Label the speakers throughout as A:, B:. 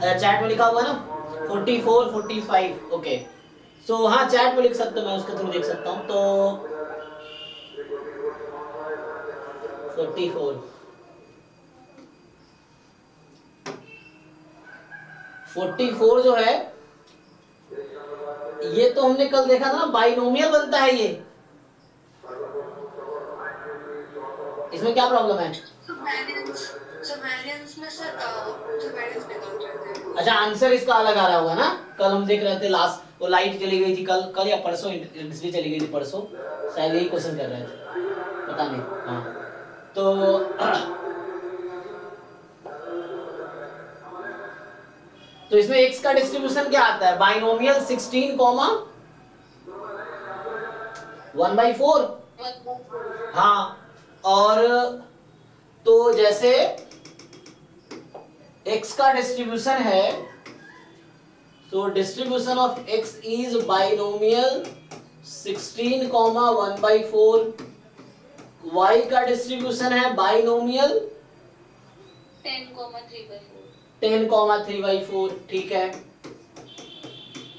A: Chat में लिखा हुआ ना 44 45। ओके सो हाँ चैट में लिख सकते हो, मैं उसके थ्रू देख सकता हूँ। तो 44 जो है ये तो हमने कल देखा था ना, बाइनोमियल बनता है ये। इसमें क्या प्रॉब्लम है? अच्छा आंसर इसका अलग आ रहा होगा ना। कल हम देख रहे थे लास्ट, वो लाइट चली गई थी कल या परसों, बिजली चली गई थी परसों, शायद यही क्वेश्चन कर रहे थे, पता नहीं। हाँ तो इसमें x का डिस्ट्रीब्यूशन क्या आता है? Binomial 16 comma 1/4। हाँ और तो जैसे x का डिस्ट्रीब्यूशन है, so distribution of x is binomial 16 comma 1/4। y का डिस्ट्रीब्यूशन है बाइनोमियल 10 कॉमा 3/4। ठीक है,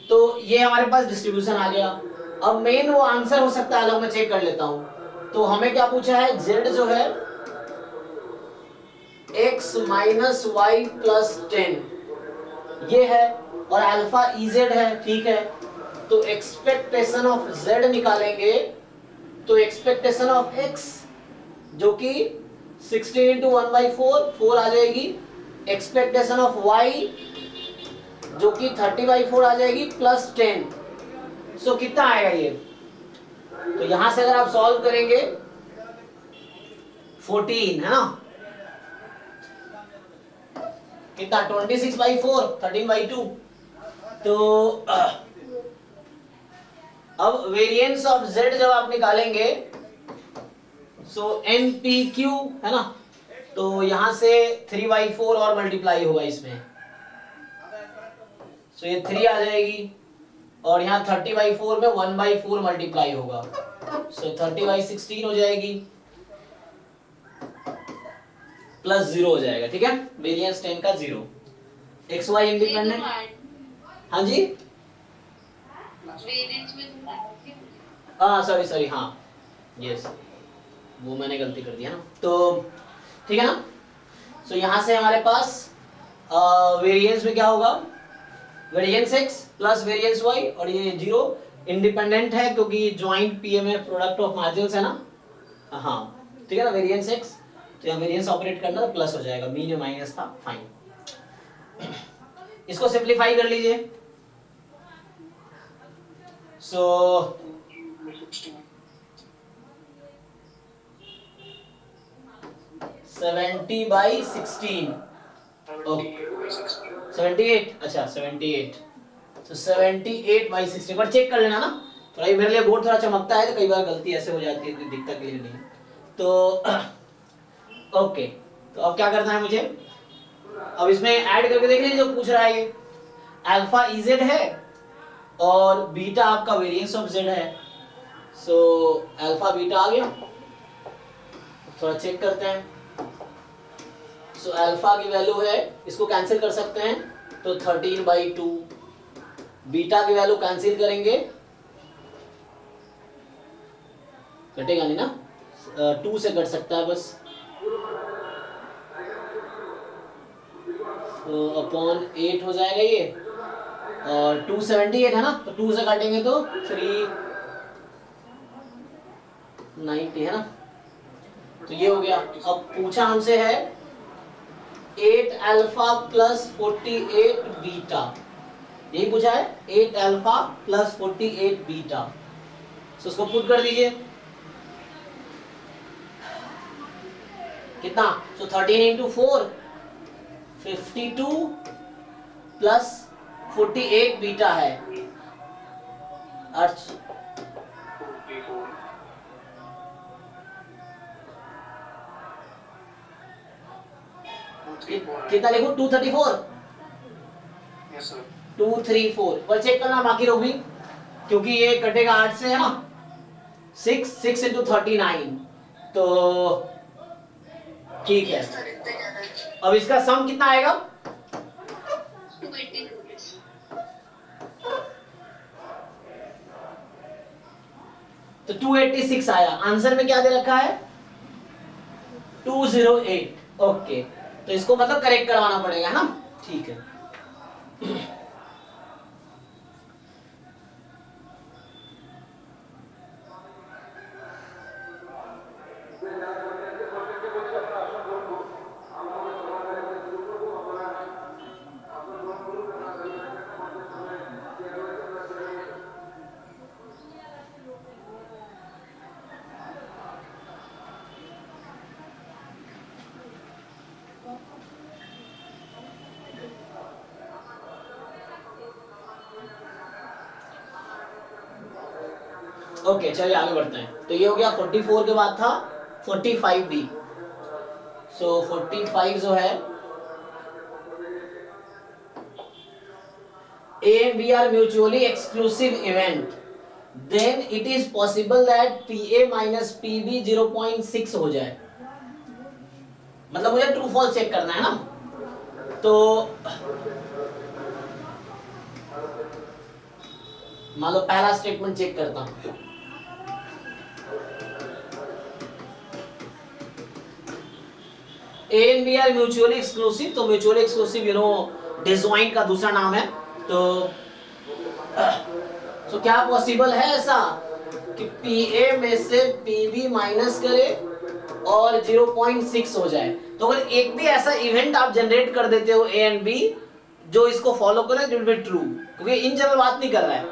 A: तो ये हमारे पास डिस्ट्रीब्यूशन आ गया। अब मेन वो आंसर हो सकता है, मैं चेक कर लेता हूं। तो हमें क्या पूछा है? z जो है x माइनस वाई प्लस 10 ये है, और अल्फा iz है। ठीक है, तो एक्सपेक्टेशन ऑफ z निकालेंगे, तो एक्सपेक्टेशन ऑफ x जो कि 16 इंटू 1/4 4 आ जाएगी, एक्सपेक्टेशन ऑफ y जो कि 30/4 आ जाएगी प्लस 10। सो कितना आएगा ये? तो यहां से अगर आप सॉल्व करेंगे 14 है ना, कितना 26/4 13/2। तो अब वेरिएंस ऑफ z जब आप निकालेंगे सो NPQ है ना, तो यहां से 3/4 और मल्टीप्लाई होगा इसमें, सो ये 3 आ जाएगी, और यहाँ 30/4 में 1/4 मल्टीप्लाई होगा, सो 30/16 हो जाएगी, प्लस 0 हो जाएगा। ठीक है, वेरिएंस 10 का 0। X Y independent. हाँ जी, हाँ सॉरी हाँ यस, वो मैंने गलती कर दिया ना। तो ठीक है ना, सो यहाँ से हमारे पास वेरिएंस में क्या होगा? Variance x plus variance y, और ये 0 इंडिपेंडेंट है क्योंकि joint PMF product of margins है ना। हाँ ठीक है ना, वेरिएंस x, तो यहाँ वेरिएंस ऑपरेट करना तो प्लस हो जाएगा, मीन में माइनस था, फाइन। इसको सिंपलीफाई कर लीजिए। सो 70/16 78, अच्छा 78, तो 78/16 पर चेक कर लेना ना, थोड़ा मेरे लिए बोर्ड थोड़ा चमकता है तो कई बार गलती ऐसे हो जाती है, दिखता क्लियर नहीं। तो ओके, तो अब क्या करना है मुझे? अब इसमें ऐड करके देख लीजिए जो पूछ रहा है ये। अल्फा इजेड है और बीटा आपका वेरिएंस ऑफ जेड है, सो अल्फा बीटा आ गया। थोड़ा चेक करते हैं। सो अल्फा की वैल्यू है, इसको कैंसिल कर सकते हैं, तो 13/2। बीटा की वैल्यू कैंसिल करेंगे, कटेगा नहीं ना, 2 से कट सकता है बस, तो अपॉन 8 हो जाएगा ये, और 278 है ना, तो 2 से काटेंगे तो 390 है ना, तो ये हो गया। अब पूछा हमसे है 8 अल्फा प्लस 48 बीटा, यही पूछा है 8 अल्फा प्लस 48 बीटा, तो उसको पुट कर दीजिए, कितना? तो 13 इंटू 4 52 प्लस 48 बीटा है, कितना लिखूं? 234। यस सर, 234 पर चेक करना बाकी लोग भी, क्योंकि ये कटेगा 8 से है ना, 6 इंटू 39, तो ठीक है। अब इसका सम कितना आएगा? तो 286 आया। आंसर में क्या दे रखा है 208। ओके, तो इसको मतलब करेक्ट करवाना पड़ेगा ना, ठीक है। ओके चलिए आगे बढ़ते हैं। तो ये हो गया 44 के बाद था 45 भी। सो 45 जो है A and B are mutually exclusive event, then it is possible that PA minus PB 0.6 हो जाए। मतलब मुझे ट्रू फॉल्स चेक करना है ना, तो मान लो पहला स्टेटमेंट चेक करता हूं। A and B are mutually exclusive, तो mutually exclusive you know disjoint का दूसरा नाम है। तो क्या पॉसिबल है ऐसा कि PA में से PB माइनस करे और 0.6 हो जाए? तो अगर एक भी ऐसा इवेंट आप जनरेट कर देते हो A and B जो इसको फॉलो करे, इट विल बी ट्रू, क्योंकि इन जनरल बात नहीं कर रहा है।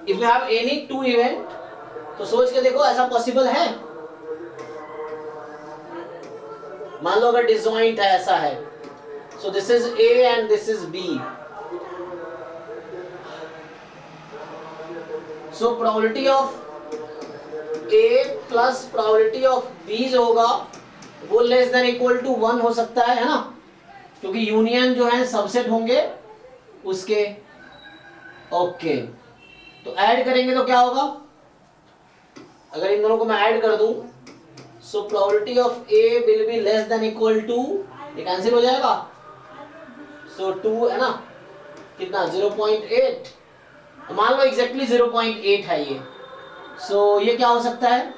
A: If you have any two event, तो सोच के देखो ऐसा पॉसिबल है? मान लो अगर डिसजॉइंट है, ऐसा है, so this is A and this is B, so probability of A plus probability of B जो होगा वो लेस देन इक्वल टू 1 हो सकता है ना, क्योंकि यूनियन जो है सबसेट होंगे उसके। ओके, तो ऐड करेंगे तो क्या होगा? अगर इन दोनों को मैं ऐड कर दूं, so probability of A will be less than equal to, ये कैंसिल हो जाएगा, सो 2 है ना, कितना 0.8, तो मान लो एग्जैक्टली 0.8 है ये। सो ये क्या हो सकता है?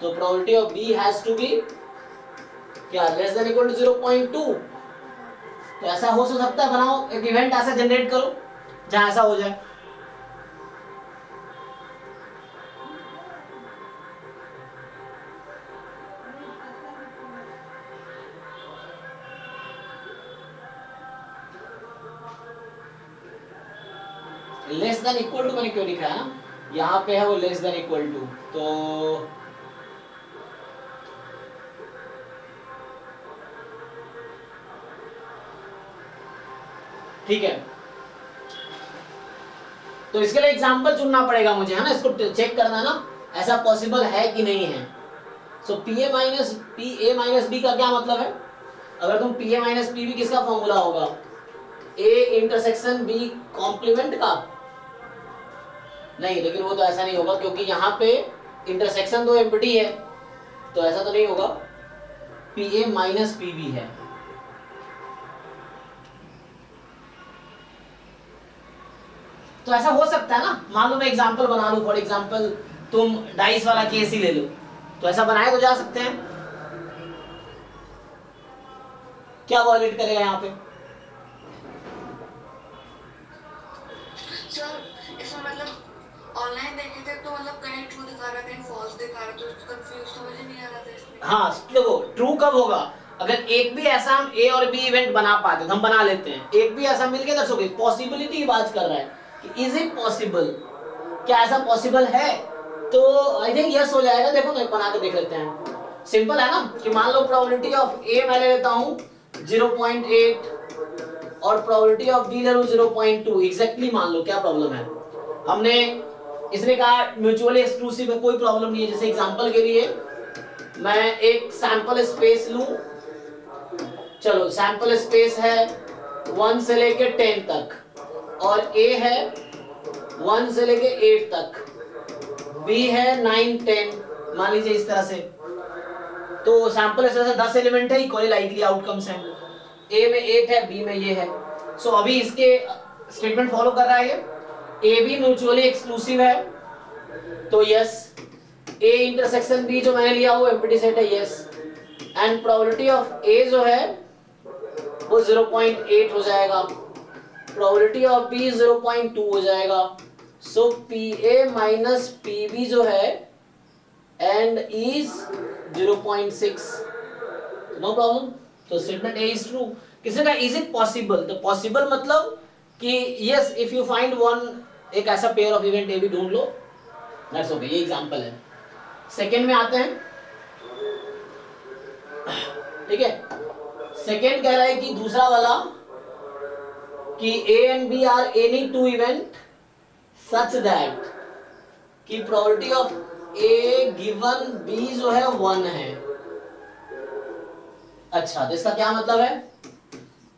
A: तो probability of B has to be क्या, लेस देन इक्वल टू 0.2। तो ऐसा हो सकता है, बनाओ एक इवेंट ऐसा जनरेट करो जहां ऐसा हो जाए। लेस देन इक्वल टू मैंने क्यों लिखा है ना, यहाँ पे है वो लेस देन इक्वल टू, तो ठीक है। तो इसके लिए एग्जांपल चुनना पड़ेगा मुझे, है ना, इसको चेक करना है ना ऐसा पॉसिबल है कि नहीं है। सो PA माइनस B का क्या मतलब है? अगर तुम PA माइनस PB, किसका फॉर्मूला होगा? A इंटरसेक्शन B कॉम्प्लीमेंट का? नहीं, लेकिन वो तो ऐसा नहीं होगा, क्योंकि यहाँ पे इंटरसेक्शन तो एम्प्टी है, तो ऐसा तो नहीं होगा। PA माइनस PB है, तो ऐसा हो सकता है ना। मान लो मैं एग्जांपल बना लूं, फॉर एग्जांपल तुम डाइस वाला केस ही ले लो, तो ऐसा बनाए तो जा सकते हैं। क्या वॉयलेट करेगा यहाँ पे?
B: सर इसमें मतलब ऑनलाइन देखे थे तो मतलब कहीं ट्रू दिखा रहा है कहीं फॉल्स दिखा रहा है, तो कंफ्यूज समझ ही नहीं आ रहा था इसमें।
A: हाँ देखो, ट्रू कब होगा? अगर एक भी ऐसा हम A और B इवेंट बना पाते, तो हम बना लेते हैं, एक भी ऐसा मिल गया, दर्शकों पॉसिबिलिटी की बात कर रहा है कि इज इट पॉसिबल, क्या ऐसा पॉसिबल है? तो आई थिंक यस हो जाएगा। देखो ना, बना के देख लेते हैं, सिंपल है ना, कि मान लो प्रोबेबिलिटी ऑफ A मैं ले लेता हूँ 0.8 और प्रोबेबिलिटी ऑफ B ले लूं 0.2, एग्जैक्टली मान लो, क्या प्रॉब्लम है? हमने इसने कहा म्यूचुअली एक्सक्लूसिव है, कोई प्रॉब्लम नहीं है। जैसे एग्जांपल के लिए मैं एक सैंपल स्पेस लूं, चलो सैंपल स्पेस है 1 से लेके 10 तक, और A है 1 से लेके 8 तक, B है 9 10, मान लीजिए इस तरह से। तो सैंपल स्पेस से 10 एलिमेंट है, इक्वली लाइकली आउटकम्स हैं। ए में 8 है, बी में ये है। सो अभी इसके स्टेटमेंट फॉलो कर रहा है ये, ए बी म्यूचुअली एक्सक्लूसिव है, तो यस। ए इंटरसेक्शन बी जो मैंने लिया वो एम्प्टी सेट है, यस। एंड प्रोबेबिलिटी ऑफ ए जो है वो 0.8 हो जाएगा, प्रोबेबिलिटी ऑफ बी 0.2 हो जाएगा। So P A minus P B जो है एंड इज 0.6, नो प्रॉब्लम। तो स्टेटमेंट ए इज ट्रू। किसी का इज इट पॉसिबल, तो पॉसिबल मतलब कि yes if you find one, एक ऐसा pair of event A B ढूंढ लो, दैट्स ओके, ये एग्जांपल है। सेकंड में आते हैं, ठीक है। सेकंड कह रहा है कि दूसरा वाला कि A and B are any two event such that कि probability of A given B जो है 1 है। अच्छा, तो इसका क्या मतलब है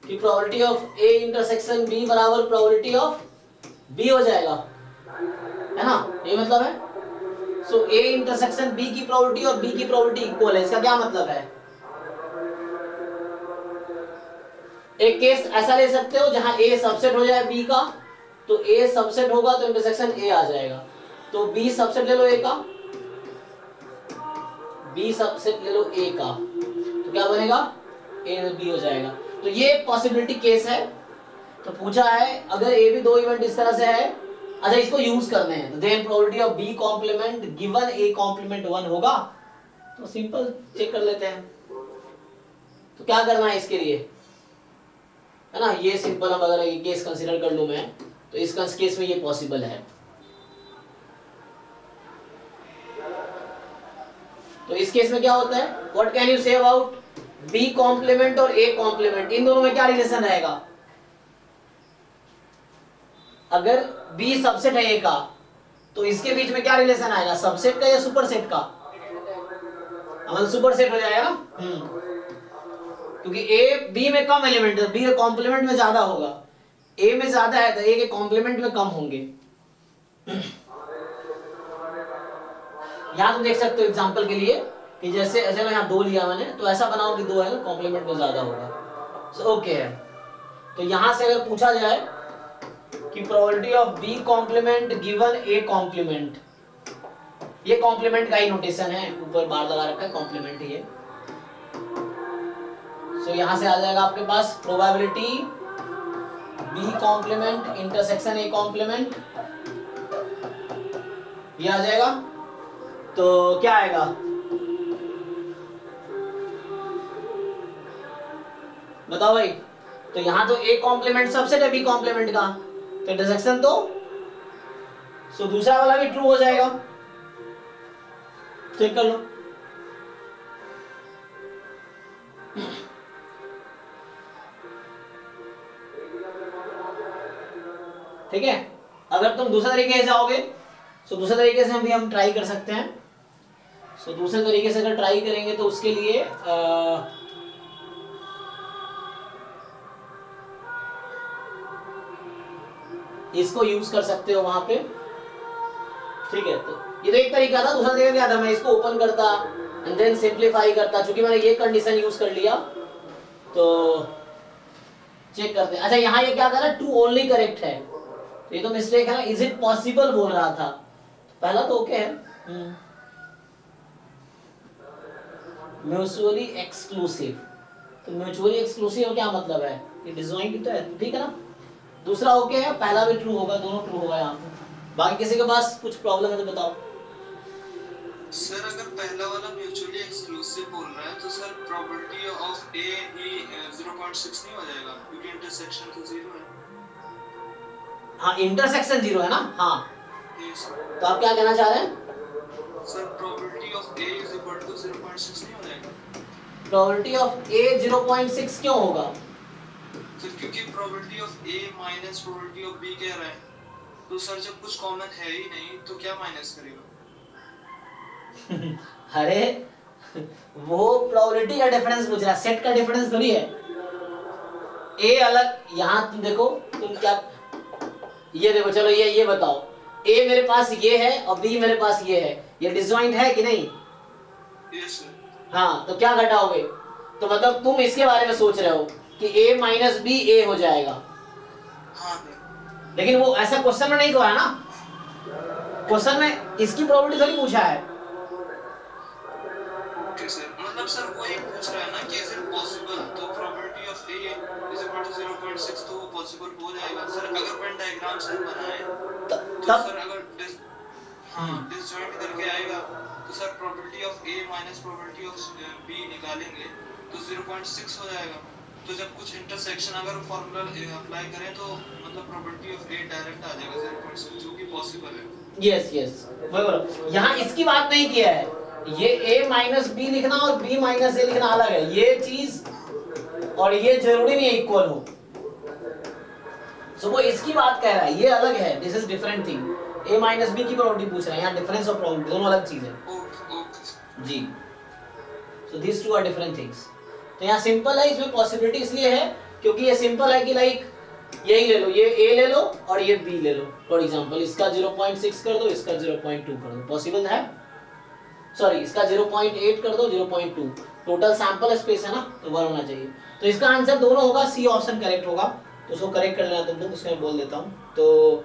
A: कि probability of A intersection B बराबर प्रोबेबिलिटी ऑफ बी हो जाएगा, है ना, ये मतलब है। सो ए इंटरसेक्शन बी की प्रोबेबिलिटी और बी की प्रोबेबिलिटी इक्वल है, इसका क्या मतलब है। एक केस ऐसा ले सकते हो जहां ए सबसेट हो जाए बी का, तो ए सबसेट होगा तो इंटरसेक्शन ए आ जाएगा, तो बी सबसेट ले लो ए का, बी सबसेट ले लो ए का, तो क्या बनेगा, ए बी हो जाएगा। तो ये पॉसिबिलिटी केस है। तो पूछा है अगर ए बी दो इवेंट इस तरह से है, अच्छा इसको यूज करने हैं, तो then probability of B complement given A complement 1 होगा। तो सिंपल चेक कर लेते हैं। तो क्या करना है इसके लिए, है ना, ये सिंपल। अब अगर ये केस कंसीडर कर लूं मैं, तो इस केस में ये पॉसिबल है। तो इस केस में क्या होता है, what can you say about B complement और ए कॉम्प्लीमेंट, इन दोनों में क्या रिलेशन रहेगा। अगर बी सबसेट है ए का, तो इसके बीच में क्या रिलेशन आएगा, सबसेट का या सुपरसेट का, मतलब सुपरसेट हो जाएगा ना। क्योंकि ए बी में कम एलिमेंट है, बी के कॉम्प्लीमेंट में ज्यादा होगा, ए में ज्यादा है तो ए के कॉम्प्लीमेंट में कम होंगे। यहां तुम देख सकते हो एग्जांपल के लिए कि जैसे ऐसे मैं यहाँ 2 लिया मैंने, तो ऐसा बनाओ कि 2 है, कॉम्प्लीमेंट में ज्यादा होगा। सो ओके है। तो यहां से अगर पूछा जाए कि probability of B complement given A complement, ये कॉम्प्लीमेंट का ही नोटेशन है, ऊपर बार लगा रखा है, कॉम्प्लीमेंट ही है। सो यहां से आ जाएगा आपके पास probability B complement intersection A complement, ये आ जाएगा। तो क्या आएगा, बताओ भाई। तो यहां तो ए कॉम्प्लीमेंट सबसेट है बी कॉम्प्लीमेंट का, तो इंटरसेक्शन तो सो दूसरा वाला भी ट्रू हो जाएगा। चेक कर लो। ठीक है। अगर तुम दूसरे तरीके से जाओगे, सो दूसरे तरीके से भी हम ट्राई कर सकते हैं। सो दूसरे तरीके से अगर ट्राई करेंगे तो उसके लिए इसको यूज कर सकते हो वहां पे। ठीक है, तो ये तो एक तरीका था। दूसरा तरीका क्या था, मैं इसको ओपन करता एंड देन सिंप्लीफाई करता। चूंकि मैंने ये कंडीशन यूज कर लिया, तो चेक करते हैं। अच्छा, यहाँ ये क्या था, टू ओनली करेक्ट है, तो ये तो मिस्टेक है ना, इज इट पॉसिबल बोल रहा था, पहला तो ओके है। म्यूचुअली एक्सक्लूसिव, तो म्यूचुअली एक्सक्लूसिव क्या मतलब है, ये डिसजॉइंट तो है, ठीक है ना। दूसरा ओके है, पहला भी ट्रू होगा, दोनों ट्रू होगा यहाँ पे। बाकी किसी के पास कुछ प्रॉब्लम है तो बताओ।
C: सर अगर पहला वाला म्यूचुअली एक्सक्लूसिव बोल रहा है, तो सर प्रोबेबिलिटी ऑफ ए ही 0.6 नहीं हो जाएगा, क्योंकि इंटरसेक्शन तो 0 है।
A: हाँ, इंटरसेक्शन 0 है ना। हाँ,
C: yes,
A: तो आप क्या कहना चाह रहे हैं,
C: sir probability of A is equal to 0.6 नहीं हो जाएगा।
A: प्रोबेबिलिटी ऑफ ए 0.6 क्यों होगा,
C: सर क्योंकि probability of A minus probability of B कह रहा है, तो सर जब कुछ कॉमन है ही नहीं तो क्या माइनस करेगा।
A: अरे वो प्रोबेबिलिटी का डिफरेंस पूछ रहा है, सेट का डिफरेंस थोड़ी है। ए अलग, यहाँ तुम देखो, तुम क्या, ये देखो, चलो ये बताओ, ए मेरे पास ये है और बी मेरे पास ये है, ये डिसजॉइंट है कि नहीं।
C: Yes sir.
A: हाँ, तो क्या घटाओगे, तो मतलब तुम इसके बारे में सोच रहे हो कि a माइनस बी a हो जाएगा,
C: हाँ सर।
A: लेकिन वो ऐसा क्वेश्चन में नहीं कहा ना, क्वेश्चन में इसकी प्रोबेबिलिटी थोड़ी पूछा है।
C: ओके सर, मतलब सर वो एक पूछ रहा है ना कि इज इट पॉसिबल, तो probability of a is equal to 0.6, तो वो पॉसिबल हो जाएगा सर अगर वेन डायग्राम सर बनाए तो
A: तब
C: सर अगर हाँ डिसजॉइंट करके आएगा तो sir probability of a minus probability of b निकालेंगे तो 0.6 हो जाएगा। तो जब कुछ इंटरसेक्शन अगर फॉर्मूला अप्लाई करें तो मतलब प्रोबेबिलिटी ऑफ a डायरेक्ट आ जाएगा 0.6, जो कि पॉसिबल है।
A: यस यस वही बोला, यहाँ इसकी बात नहीं किया है, ये a माइनस बी लिखना और b माइनस a लिखना अलग है, ये चीज और ये जरूरी नहीं है इक्वल हो। सो वो इसकी बात कह रहा है, ये अलग है, this is different thing. a minus B की प्रोबेबिलिटी पूछ रहा है, यहाँ डिफरेंस ऑफ प्रोबेबिलिटी, दोनों अलग चीज है
C: ओके
A: जी। So this two are different things. तो यहाँ सिंपल है, इसमें पॉसिबिलिटी इसलिए है क्योंकि ये सिंपल है कि लाइक यही ले लो, ये a ले लो और ये b ले लो, फॉर एग्जांपल इसका 0.6 कर दो, इसका 0.2 कर दो, पॉसिबल है। सॉरी इसका 0.8 कर दो, 0.2, टोटल सैंपल स्पेस है ना, तो 1 होना चाहिए। तो इसका आंसर दोनों होगा, सी ऑप्शन करेक्ट होगा, तो उसको करेक्ट कर लेना तुम लोग, उसको मैं बोल देता हूँ। तो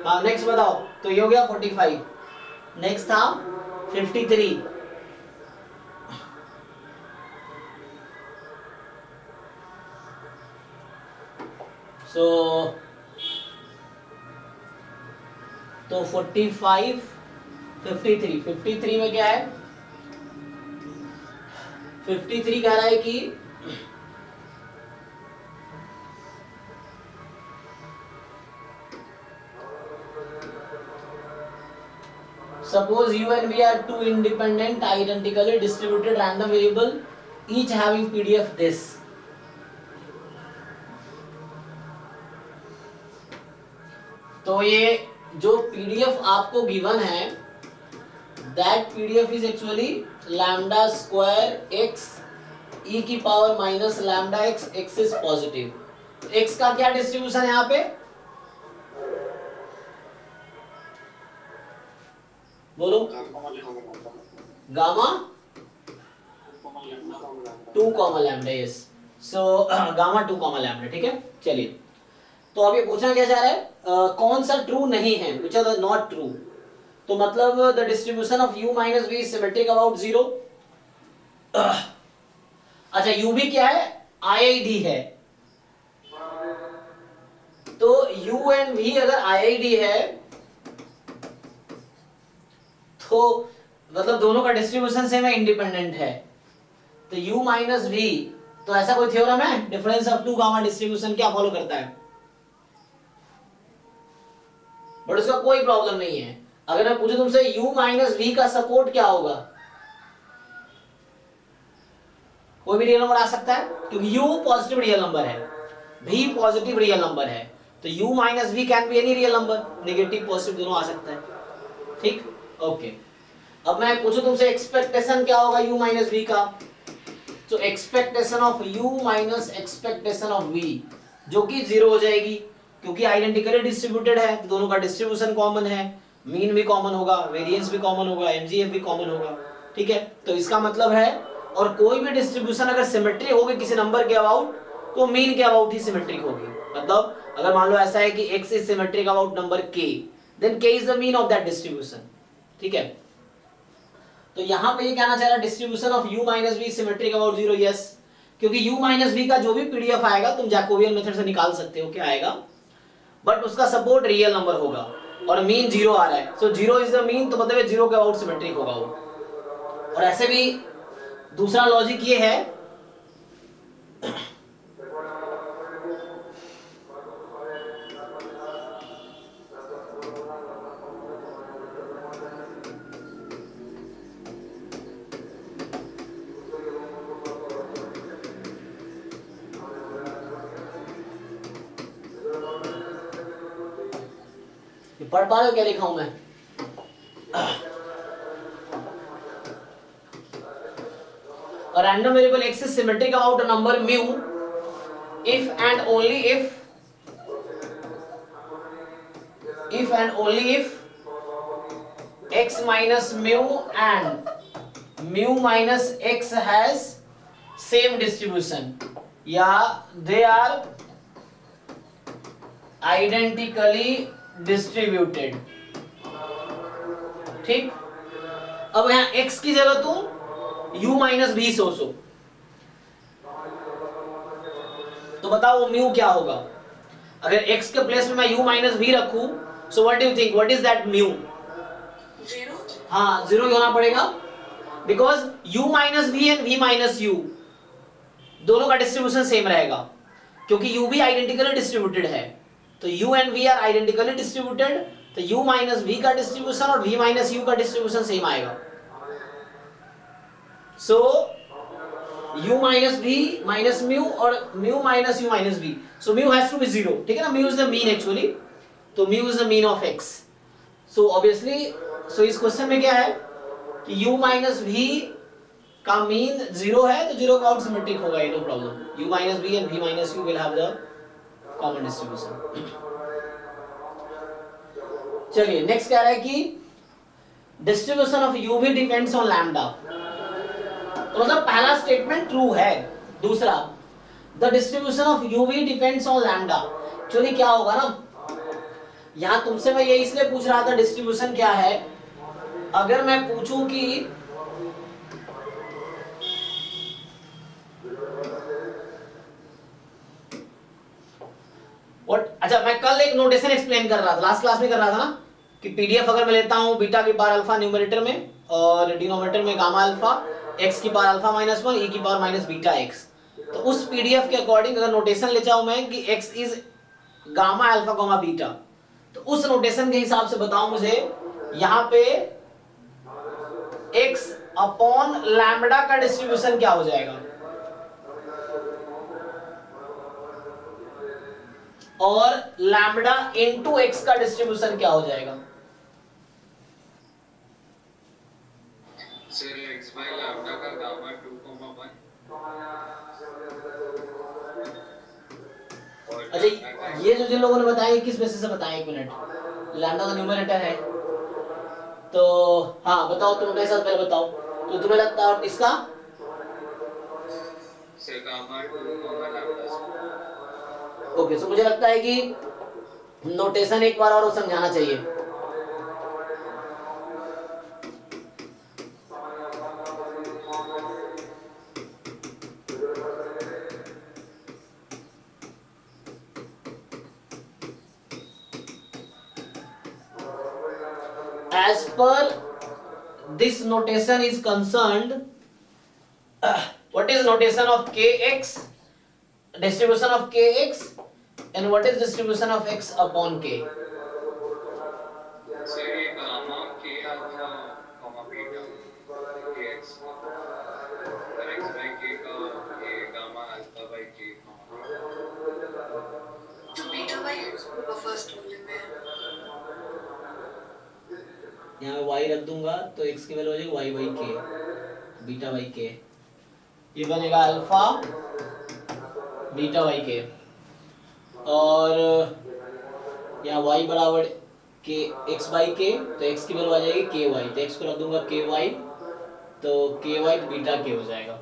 A: हाँ नेक्स्ट बताओ, तो ये हो गया 45, नेक्स्ट था 53। सो तो 45 53 53 में क्या है, 53 कह रहा है कि suppose u and v are two independent identically distributed random variable each having pdf this। तो ये जो pdf आपको गिवन है, that pdf is actually lambda square x e की power minus lambda x, x is positive. x का क्या distribution है यहाँ पे, बोलो, gamma 2 comma lambda, yes. So gamma 2 comma lambda, ठीक है। चलिए, तो अब ये पूछना क्या चाह रहा है, कौन सा ट्रू नहीं है, which are the not true. तो मतलब the distribution of u minus v is symmetric about 0। अच्छा u भी क्या है, IID है, तो u एंड v अगर IID है तो मतलब दोनों का डिस्ट्रीब्यूशन सेम है, इंडिपेंडेंट है, तो u माइनस v, तो ऐसा कोई थ्योरम है difference of two gamma distribution क्या फॉलो करता है, बट उसका कोई प्रॉब्लम नहीं है। अगर मैं पूछूं तुमसे u माइनस v का सपोर्ट क्या होगा, कोई भी रियल नंबर आ सकता है, क्योंकि u पॉजिटिव रियल नंबर है, v पॉजिटिव रियल नंबर है, तो u minus v can be any real number, negative positive दोनों आ सकता है, ठीक, ओके। अब मैं पूछूं तुमसे एक्सपेक्टेशन क्या होगा u माइनस v का, तो expectation of u minus expectation of v जो कि 0 हो जाएगी, क्योंकि आइडेंटिकली डिस्ट्रीब्यूटेड है, तो दोनों का डिस्ट्रीब्यूशन कॉमन है, मीन भी कॉमन होगा, वेरिएंस भी कॉमन होगा, एमजीएफ भी कॉमन होगा, ठीक है। तो इसका मतलब है, और कोई भी डिस्ट्रीब्यूशन अगर सिमेट्री होगी किसी नंबर के अबाउट, तो मीन के अबाउट ही सिमेट्रिक होगी। मतलब अगर मान लो ऐसा है कि x is symmetric about number k, then k is the mean of that distribution, ठीक है। तो यहां पे ये कहना चाह रहा है distribution of u minus v symmetric about 0, yes, क्योंकि u माइनस v का जो भी पीडीएफ आएगा तुम जैकोबियन मेथड से निकाल सकते हो क्या आएगा, बट उसका सपोर्ट रियल नंबर होगा और मीन 0 आ रहा है, सो 0 इज द मीन, तो मतलब 0 के अबाउट सिमेट्रिक होगा वो। और ऐसे भी दूसरा लॉजिक ये है पढ़ पा रहे हो क्या लिखा हूं मैं, a random variable x is symmetric about a number mu if and only if x minus mu and mu minus x has same distribution या they are identically distributed. ठीक, अब यहाँ x की जगह तुम u माइनस भी सोचो, तो बताओ वो म्यू क्या होगा? अगर x के प्लेस में मैं u माइनस भी रखूं, so what do you think, what is that mu?
B: Zero.
A: हाँ, जीरो ही होना पड़ेगा, because u minus v and v minus u दोनों का डिस्ट्रीब्यूशन सेम रहेगा, क्योंकि u भी आइडेंटिकली डिस्ट्रीब्यूटेड है, तो u and v are identically distributed, तो u माइनस v का डिस्ट्रीब्यूशन और v माइनस u का डिस्ट्रीब्यूशन सेम आएगा. So u minus v minus mu और mu minus u minus v, so mu has to be zero. ठीक है ना, mu is the mean actually, तो mu is the mean of x. So obviously, so इस question में क्या है कि u माइनस v का मीन जीरो है, तो जीरो का आउट सिमेट्रिक होगा, no problem. u minus v and v minus u will have the common distribution. चलिए नेक्स्ट क्या है कि डिस्ट्रीब्यूशन ऑफ u भी डिपेंड्स ऑन लैम्डा. तो मतलब पहला स्टेटमेंट ट्रू है. दूसरा, द डिस्ट्रीब्यूशन ऑफ u भी डिपेंड्स ऑन लैम्डा. एक्चुअली क्या होगा ना, यहां तुमसे मैं ये इसलिए पूछ रहा था डिस्ट्रीब्यूशन क्या है, अगर मैं पूछूं कि अच्छा, मैं कल एक नोटेशन एक्सप्लेन कर रहा था, लास्ट क्लास में कर रहा था ना, कि पीडीएफ अगर मैं लेता हूं बीटा की पावर अल्फा न्यूमरेटर में और डिनोमिनेटर में गामा अल्फा, x की पावर अल्फा माइनस 1 e की पावर माइनस बीटा x, तो उस पीडीएफ के अकॉर्डिंग अगर नोटेशन ले जाऊं मैं कि x is gamma alpha gamma beta, तो उस नोटेशन के हिसाब से बताओ मुझे यहां पे x अपॉन लैम्बडा का डिस्ट्रीब्यूशन क्या हो जाएगा, और लैम्बडा इनटू x का डिस्ट्रीब्यूशन क्या हो जाएगा?
C: सर x बाय लैम्डा का गामा 2,1.
A: अच्छा, ये जो जिन लोगों ने बताया किस बेसिस से बताया, एक मिनट, लैम्डा का न्यूमरेटर है, तो हाँ बताओ, तुम मेरे साथ पहले बताओ, तो तुम्हें लगता है इसका
C: सर गामा 2, लैम्डा.
A: ओके, सो मुझे लगता है कि नोटेशन एक बार और समझाना चाहिए. As per this notation is concerned, what is notation of kx, distribution of kx, and what is distribution of x upon k?
C: Sir ये gamma k alpha gamma beta kx और x बाय k का ये gamma alpha by k.
B: तो beta by x होगा first वाले में।
A: यहाँ मैं y रख दूंगा तो x की वैल्यू हो जाएगी y by k, beta by k, ये बनेगा अल्फा बीटा बाई k, और यहाँ y बराबर k x बाई k, तो x की वैल्यू आ जाएगी ky, तो x को रख दूंगा ky, तो ky तो बीटा k हो जाएगा.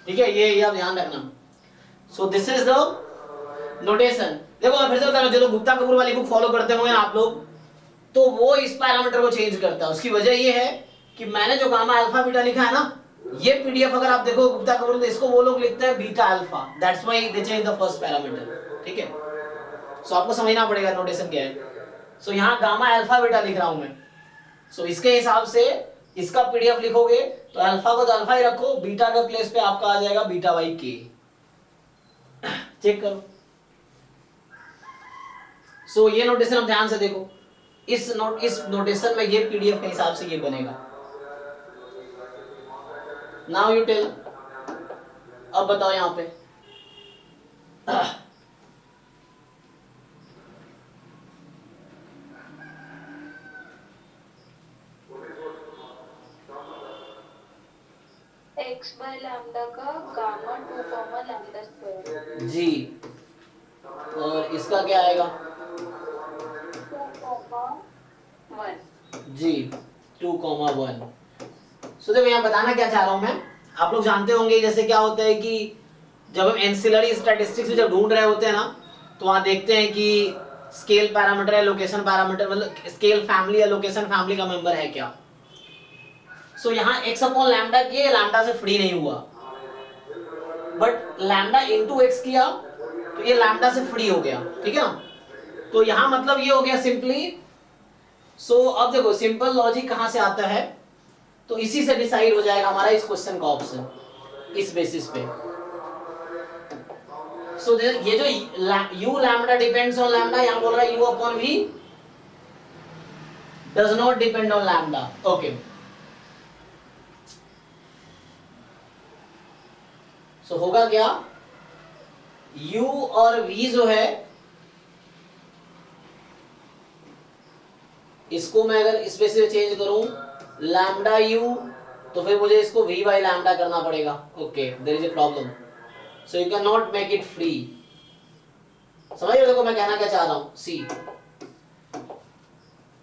A: ठीक है, ये आप ध्यान रखना. So this is the notation. देखो मैं फिर से बता रहा हूं, जो लोग गुप्ता कपूर वाली बुक फॉलो करते होंगे आप लोग, तो वो इस पैरामीटर को चेंज करता है. उसकी वजह ये है कि मैंने जो गामा अल्फा बीटा लिखा है ना, ये पीडीएफ अगर आप देखो गुप्ता कपूर, तो इसको वो लोग लिखते हैं beta alpha, that's why they change the first parameter. ठीक है, सो आपको समझना पड़ेगा नोटेशन क्या है. सो यहाँ गामा अल्फा बीटा लिख रहा हूं मैं, सो इसके हिसाब से इसका पीडीएफ लिखोगे तो अल्फा को तो अल्फा ही रखो, बीटा के प्लेस पे आपका आ जाएगा बीटा बाई के. चेक करो. सो ये नोटेशन आप ध्यान से देखो, इस नोटेशन में ये पीडीएफ के हिसाब से ये बनेगा. नाउ यू टेल, अब बताओ यहां पे
D: x बाय लैम्डा का गामा 2 कॉमा लैम्डा स्क्वायर
A: जी, और इसका क्या आएगा?
D: 2 कॉमा 1
A: जी 2,1। सो देखो यहाँ बताना क्या चाह रहा हूँ मैं, आप लोग जानते होंगे जैसे क्या होता है कि जब हम एंसिलरी स्टैटिस्टिक्स में जब ढूंढ रहे होते हैं ना, तो वहाँ देखते हैं कि स्केल पैरामीटर है, लोकेशन पैरामीटर, मतलब स्केल फैमिली या लोकेशन फैमिली का मेंबर है क्या। सो यहाँ x अपॉन लैम्डा किए, लैम्डा से फ्री नहीं हुआ, बट लैम्डा इनटू x किया तो ये लैम्डा से फ्री हो गया, ठीक है ना। तो यहाँ मतलब ये हो गया सिंपली। सो अब देखो सिंपल लॉजिक कहाँ से आता है, तो इसी से डिसाइड हो जाएगा हमारा इस क्वेश्चन का ऑप्शन, इस बेसिस पे। सो ये जो u lambda depends on lambda, यहाँ बोल रहा है u upon v does not depend on lambda. Okay, so होगा क्या, u और v जो है इसको मैं अगर इस पे से चेंज करूं लैम्डा u, तो फिर मुझे इसको v बाई लैम्डा करना पड़ेगा। Okay, there is a problem, so you can not make it free. समझ रहे हो देखो मैं कहना क्या चाह रहा हूं। सी,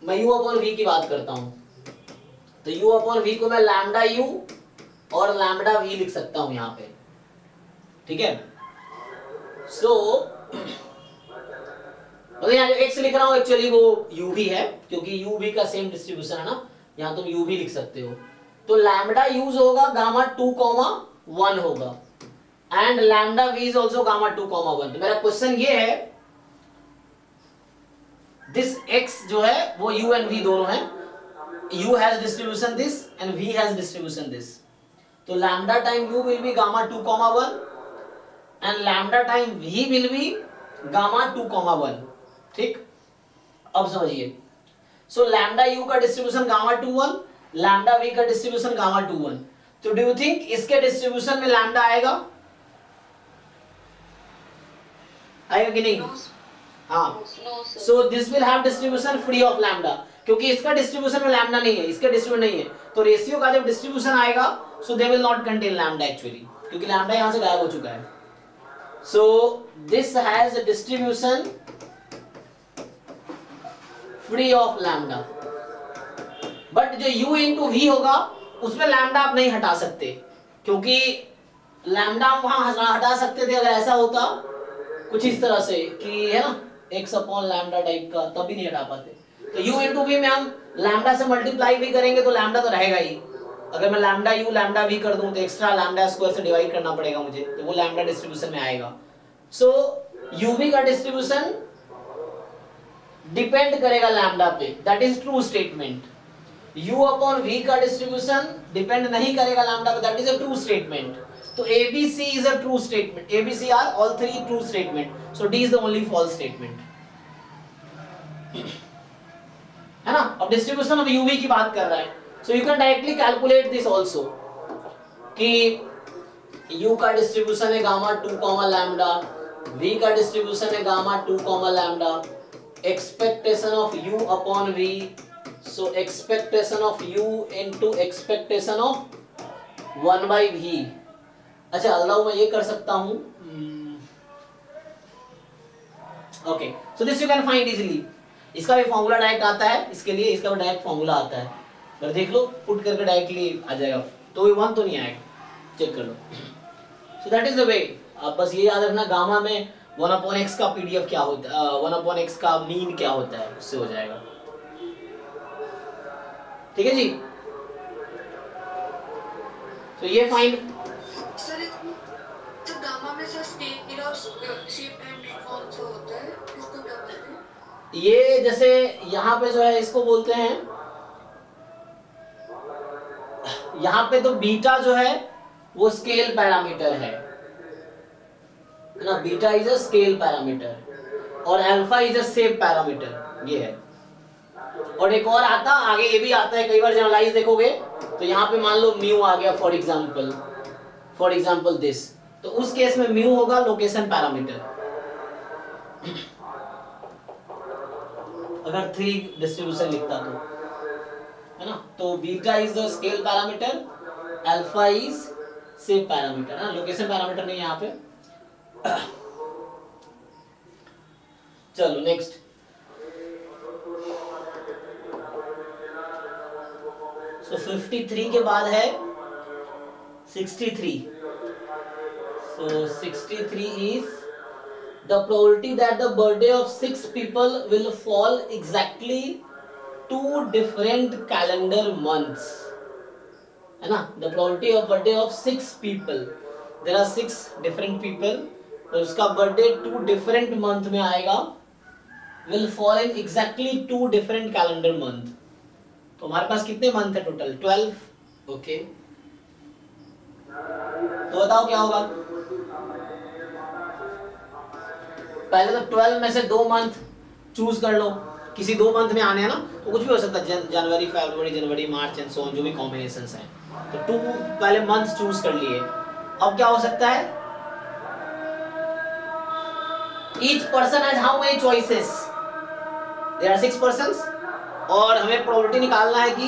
A: मैं u अपॉन v की बात करता हूं, तो u अपॉन v को मैं लैम्डा u और लैम्डा v लिख सकता हूं यहाँ पे, ठीक है। सो मतलब यहाँ जो x लिख रहा हूँ एक्चुअली वो u भी है, क्योंकि u v का सेम डिस्ट्रीब्यूशन है ना, यहाँ तुम u भी लिख सकते हो। तो लैम्डा यूज होगा गामा 2,1 होगा, and lambda v is also gamma 2,1। तो मेरा क्वेश्चन ये है, दिस x जो है वो u एंड v दोनों है, u has distribution this and v has distribution this. तो lambda time u will be gamma 2,1 and lambda time v will be gamma 2,1, ठीक। अब समझिए, सो लैम्डा u का डिस्ट्रीब्यूशन गामा 2,1, लैम्डा v का distribution gamma 2,1। तो do you think इसके distribution में lambda आएगा, आएगा कि नहीं? हाँ, so this will have distribution free of lambda, क्योंकि इसका डिस्ट्रीब्यूशन में लैम्डा नहीं है, इसका डिस्ट्रीब्यूशन नहीं है, तो रेशियो का जब डिस्ट्रीब्यूशन आएगा so they will not contain lambda actually, क्योंकि लैम्डा यहां से गायब हो चुका है। So this has distribution free of lambda, but जो u इंटू v होगा उसमें लैम्डा आप नहीं हटा सकते, क्योंकि लैम्डा हम वहां हटा सकते थे अगर ऐसा होता कुछ इस तरह से कि है ना x अपॉन लैम्डा टाइप का, तब भी नहीं हटा पाते। तो u इंटू v में हम लैम्डा से मल्टीप्लाई भी करेंगे तो लैम्डा तो रहेगा ही। अगर मैं लैम्डा u लैम्डा v कर दूं तो एक्स्ट्रा लैम्डा स्क्वायर से डिवाइड करना पड़ेगा मुझे, तो वो लैम्डा डिस्ट्रीब्यूशन में आएगा। सो uv का डिस्ट्रीब्यूशन डिपेंड करेगा लैम्डा पे, that is true statement. u upon v का डिस्ट्रीब्यूशन डिपेंड नहीं करेगा लैम्डा पे, that is a true statement. तो ABC is a true statement, ABC are all three true statement, so D is the only false statement, है ना। अब distribution of UV की बात कर रहा है, so you can directly calculate this also कि U का डिस्ट्रीब्यूशन है गामा 2, लैम्डा, V का डिस्ट्रीब्यूशन है gamma 2, lambda, expectation of U upon V, so expectation of U into expectation of 1 by V। अच्छा अल्लाह मैं ये कर सकता हूं, okay, so this you can find easily. इसका भी फॉर्मूला डायरेक्ट आता है, इसके लिए इसका भी डायरेक्ट फॉर्मूला आता है, पर देख लो पुट करके डायरेक्टली आ जाएगा, तो ये 1 तो नहीं आएगा, चेक कर लो। So that is the way. आप बस ये याद रखना गामा में 1/x का पीडीएफ क्या होता है, 1/x का मीन क्या होता है, उससे हो जाएगा, ठीक है जी। तो ये फाइंड
B: सर तो गामा में सर स्केल और शेप एंड कौन सा होता है, इसको क्या बोलते हैं?
A: ये जैसे यहाँ पे जो है इसको बोलते हैं, यहाँ पे तो बीटा जो है वो स्केल पैरामीटर है ना, beta is a scale parameter और alpha is a shape parameter, ये है। और एक और आता आगे, ये भी आता है कई बार जनरलाइज देखोगे, तो यहाँ पे मान लो म्यू आ गया फॉर एग्जांपल दिस, तो उस केस में म्यू होगा लोकेशन पैरामीटर, अगर 3 डिस्ट्रीब्यूशन लिखता तो, है ना। तो beta is the scale parameter, alpha is save parameter है, लोकेशन पैरामीटर नहीं यहाँ पे। चलो नेक्स्ट, सो 53 के बाद है 63। So 63 is the probability that the birthday of 6 people will fall exactly 2 different calendar months, है ना। The probability of birthday of 6 people, there are 6 different people, तो उसका बर्थडे 2 different month में आएगा, will fall in exactly 2 different calendar month। तो हमारे पास कितने month है टोटल? 12। ओके, तो बताओ क्या होगा। पहले तो 12 में से 2 मंथ चूज कर लो, किसी 2 मंथ में आने हैं ना, तो कुछ भी हो सकता है, जनवरी, फरवरी, जनवरी, मार्च एंड सो ऑन, जो भी कॉम्बिनेशंस हैं। तो 2 पहले मंथ चूज कर लिए। अब क्या हो सकता है, each person has how many choices, there are 6 persons, और हमें प्रोबेबिलिटी निकालना है कि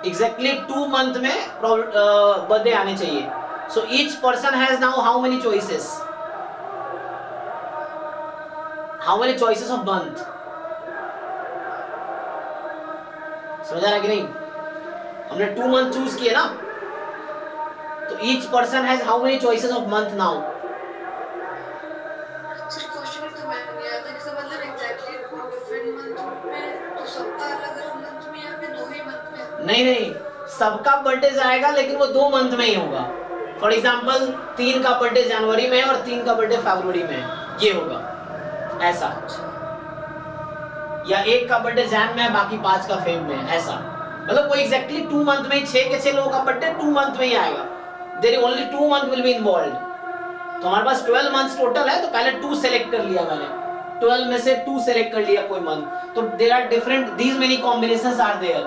A: एग्जैक्टली 2 मंथ में बर्थडे आने चाहिए। So each person has now how many choices, how many choices of month. समझ आ रहा है कि नहीं? हमने 2 मंथ चूज किए ना, तो each person has how many choices of month now.
B: Sir question तो मैं नहीं आता कि मतलब एग्जैक्टली 2 डिफरेंट मंथ में, तो सबका अलग-अलग मंथ में या फिर 2 ही मंथ में?
A: नहीं, सबका बर्थडे आएगा, लेकिन वो 2 मंथ में ही होगा। फॉर एग्जांपल 3 का बर्थडे जनवरी में है और 3 का बर्थडे फरवरी में है, ये होगा ऐसा। या 1 का बर्थडे जैन में है, बाकी 5 का फेब में है, ऐसा। मतलब वो एग्जैक्टली 2 मंथ में ही 6 के 6 लोगों का बर्थडे 2 मंथ में ही आएगा। There is only 2 month will be involved. तो हमारे पास 12 मंथ्स टोटल है, तो पहले 2 सेलेक्ट कर लिया मैंने, 12 में से 2 सेलेक्ट कर लिया कोई मंथ। तो there are different, these many combinations are there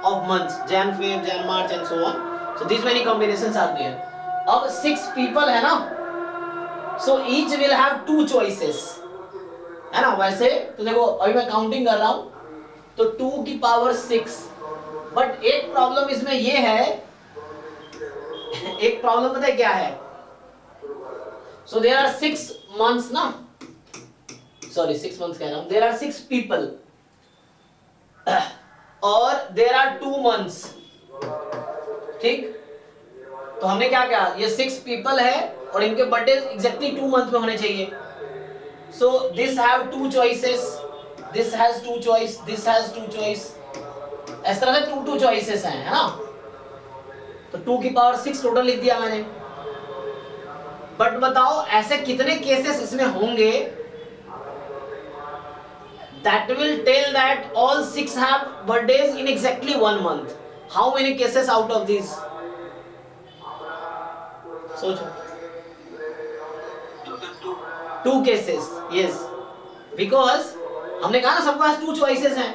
A: of months, Jan, Feb, Jan, March and so on. So these many combinations are there. अब 6 पीपल है ना, so each will have 2 choices, है ना। वैसे तो देखो अभी मैं काउंटिंग कर रहा हूं, तो 2 की पावर 6, बट एक प्रॉब्लम इसमें ये है, एक प्रॉब्लम पता है क्या है। सो देयर आर 6 मंथ्स ना, सॉरी 6 मंथ्स कह रहा हूं, देयर आर 6 पीपल और देयर आर 2 मंथ्स, ठीक। तो हमने क्या किया, ये 6 पीपल है और इनके बर्थडे एग्जैक्टली 2 मंथ में होने चाहिए। So this have 2 choices, this has 2 choice, this has 2 choice, इस तरह से 2 choices हैं, है ना। तो 2 की पावर 6 टोटल लिख दिया मैंने। बट बताओ ऐसे कितने केसेस इसमें होंगे that will tell that all 6 have birthdays in exactly 1 month. How many cases out of these? सोचो। 2 केसेस, यस, बिकॉज हमने कहा ना सबके पास 2 चॉइसेस हैं।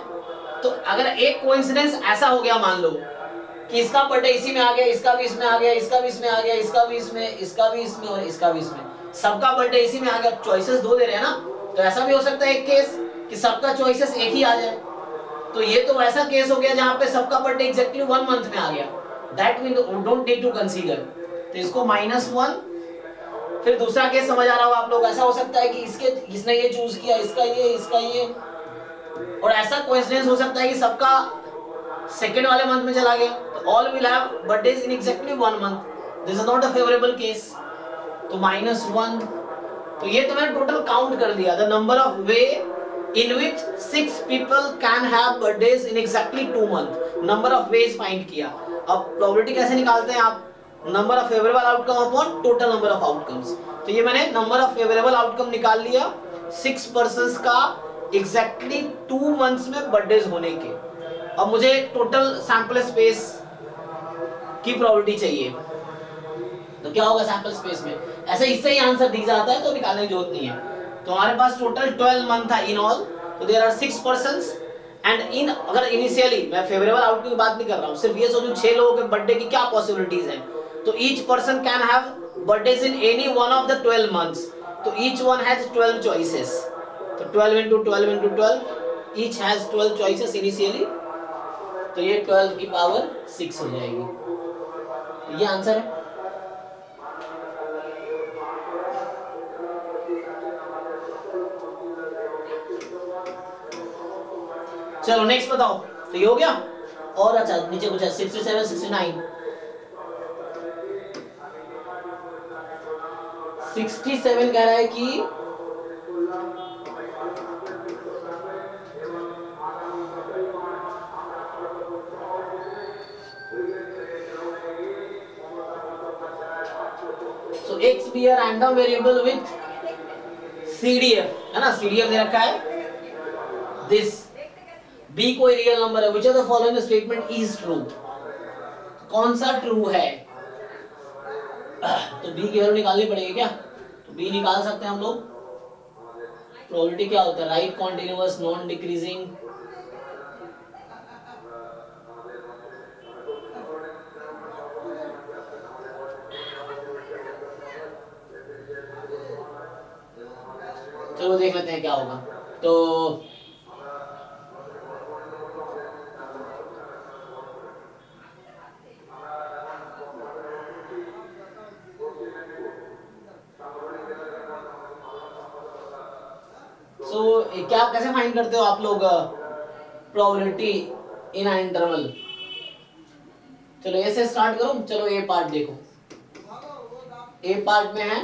A: तो अगर एक कोइंसिडेंस ऐसा हो गया, मान लो कि इसका बर्थडे इसी में आ गया, इसका भी इसमें आ गया, इसका भी इसमें आ गया, इसका भी इसमें, इसका भी इसमें और इसका भी इसमें, सबका बर्थडे इसी में आ गया, चॉइसेस 2 दे रहे हैं ना। तो ऐसा भी हो सकता है एक केस कि सबका चॉइसेस एक ही आ जाए। तो ये तो ऐसा केस हो गया जहां पे सबका बर्थडे एग्जैक्टली 1 मंथ में आ गया, that we don't need to consider. तो इसको -1। फिर दूसरा केस समझ आ रहा हो आप लोग, ऐसा हो सकता है कि इसने ये चूज किया, इसका ये, और ऐसा कोइंसिडेंस हो सकता है कि सबका सेकंड वाले मंथ में चला गया। तो all will have birthdays in exactly 1 month, this is not a favourable case. तो -1। तो ये तो मैंने टोटल काउंट कर दिया, the number of way in which 6 people can have birthdays in exactly 2 month, number of ways find किया। अब probability कैसे निकालते हैं आप, number of favourable outcome upon total number of outcomes. तो ये मैंने नंबर ऑफ फेवरेबल आउटकम निकाल लिया 6 पर्संस का एग्जैक्टली 2 मंथ्स में बर्थडेज होने के। अब मुझे टोटल सैंपल स्पेस की प्रोबेबिलिटी चाहिए, तो क्या होगा सैंपल स्पेस में, ऐसे इससे ही आंसर दिख जाता है, तो निकालने की जरूरत नहीं है। तो हमारे पास टोटल 12 मंथ था इन ऑल, तो there are 6 persons and in, अगर इनिशियली मैं फेवरेबल आउटकम की बात नहीं कर रहा हूं, सिर्फ ये सोचो 6 लोगों के बर्थडे की क्या पॉसिबिलिटीज हैं। तो each person can have birthdays in any one of the 12 months, तो ईच वन हैज 12 चॉइसेस। तो 12 into 12 into 12, each has 12 choices initially, तो ये 12 की पावर 6 हो जाएगी। तो ये आंसर है। चलो नेक्स्ट बताओ, तो ये हो गया। और अच्छा नीचे कुछ है 67 69 67 कह रहा है कि so x be a random variable with CDF है ना, CDF दे रखा है। this b कोई रियल नंबर है, which of the following statement is true, कौन सा ट्रू है। तो b की वैल्यू निकालनी पड़ेगी क्या, तो b निकाल सकते हैं हम लोग। प्रोबेबिलिटी क्या होता है, राइट कॉन्टिन्यूअस नॉन डिक्रीजिंग, चलो देख लेते हैं क्या होगा। तो क्या कैसे फाइंड करते हो आप लोग प्रोबेबिलिटी इन एन इंटरवल। चलो ऐसे स्टार्ट करो, चलो ए पार्ट देखो। ए पार्ट में है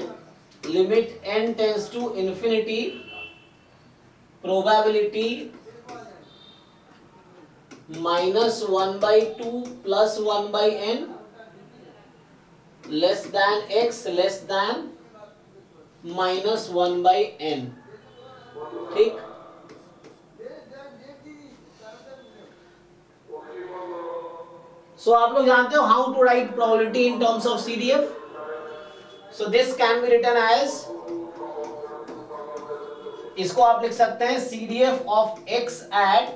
A: limit n tends to infinity probability -1/2 + 1/n less than x less than -1/n। ठीक, सो आप लोग जानते हो how to write probability in terms of CDF। So this can be written as, इसको आप लिख सकते हैं CDF of x at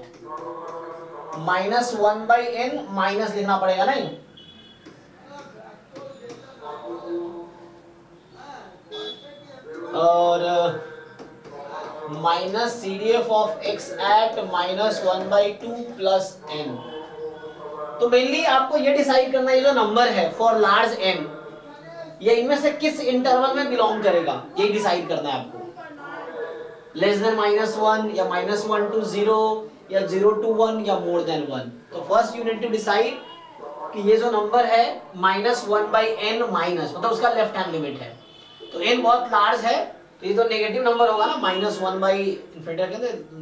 A: -1/n, minus लिखना पड़ेगा नहीं, और minus CDF of x at -1/2 + n। तो मेनली आपको ये डिसाइड करना है ये जो नंबर है फॉर लार्ज n, ये इनमें से किस इंटरवल में बिलोंग करेगा, ये डिसाइड करना है आपको। लेस देन -1 या -1 to 0 या 0 to 1 या मोर देन 1। तो first you need to decide कि ये जो नंबर है -1/n माइनस मतलब उसका लेफ्ट हैंड लिमिट है। तो n बहुत लार्ज है तो ये तो नेगेटिव नंबर होगा ना, -1/∞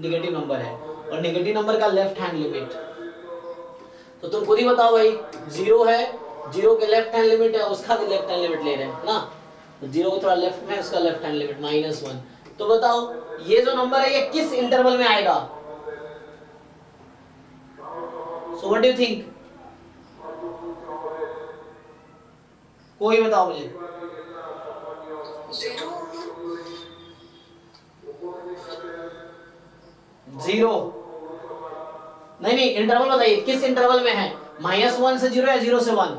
A: नेगेटिव नंबर है, और नेगेटिव नंबर का लेफ्ट हैंड लिमिट तो तुम खुद ही बताओ भाई। 0 है, 0 के लेफ्ट हैंड लिमिट है, उसका भी लेफ्ट हैंड लिमिट ले रहे हैं ना, तो 0 को थोड़ा लेफ्ट में, उसका लेफ्ट हैंड लिमिट -1। तो बताओ ये जो नंबर है ये किस इंटरवल में आएगा। So what do you think, कोई बताओ मुझे। 0 नहीं, इंटरवल बताइए किस इंटरवल में है, -1 से 0 या 0 से 1।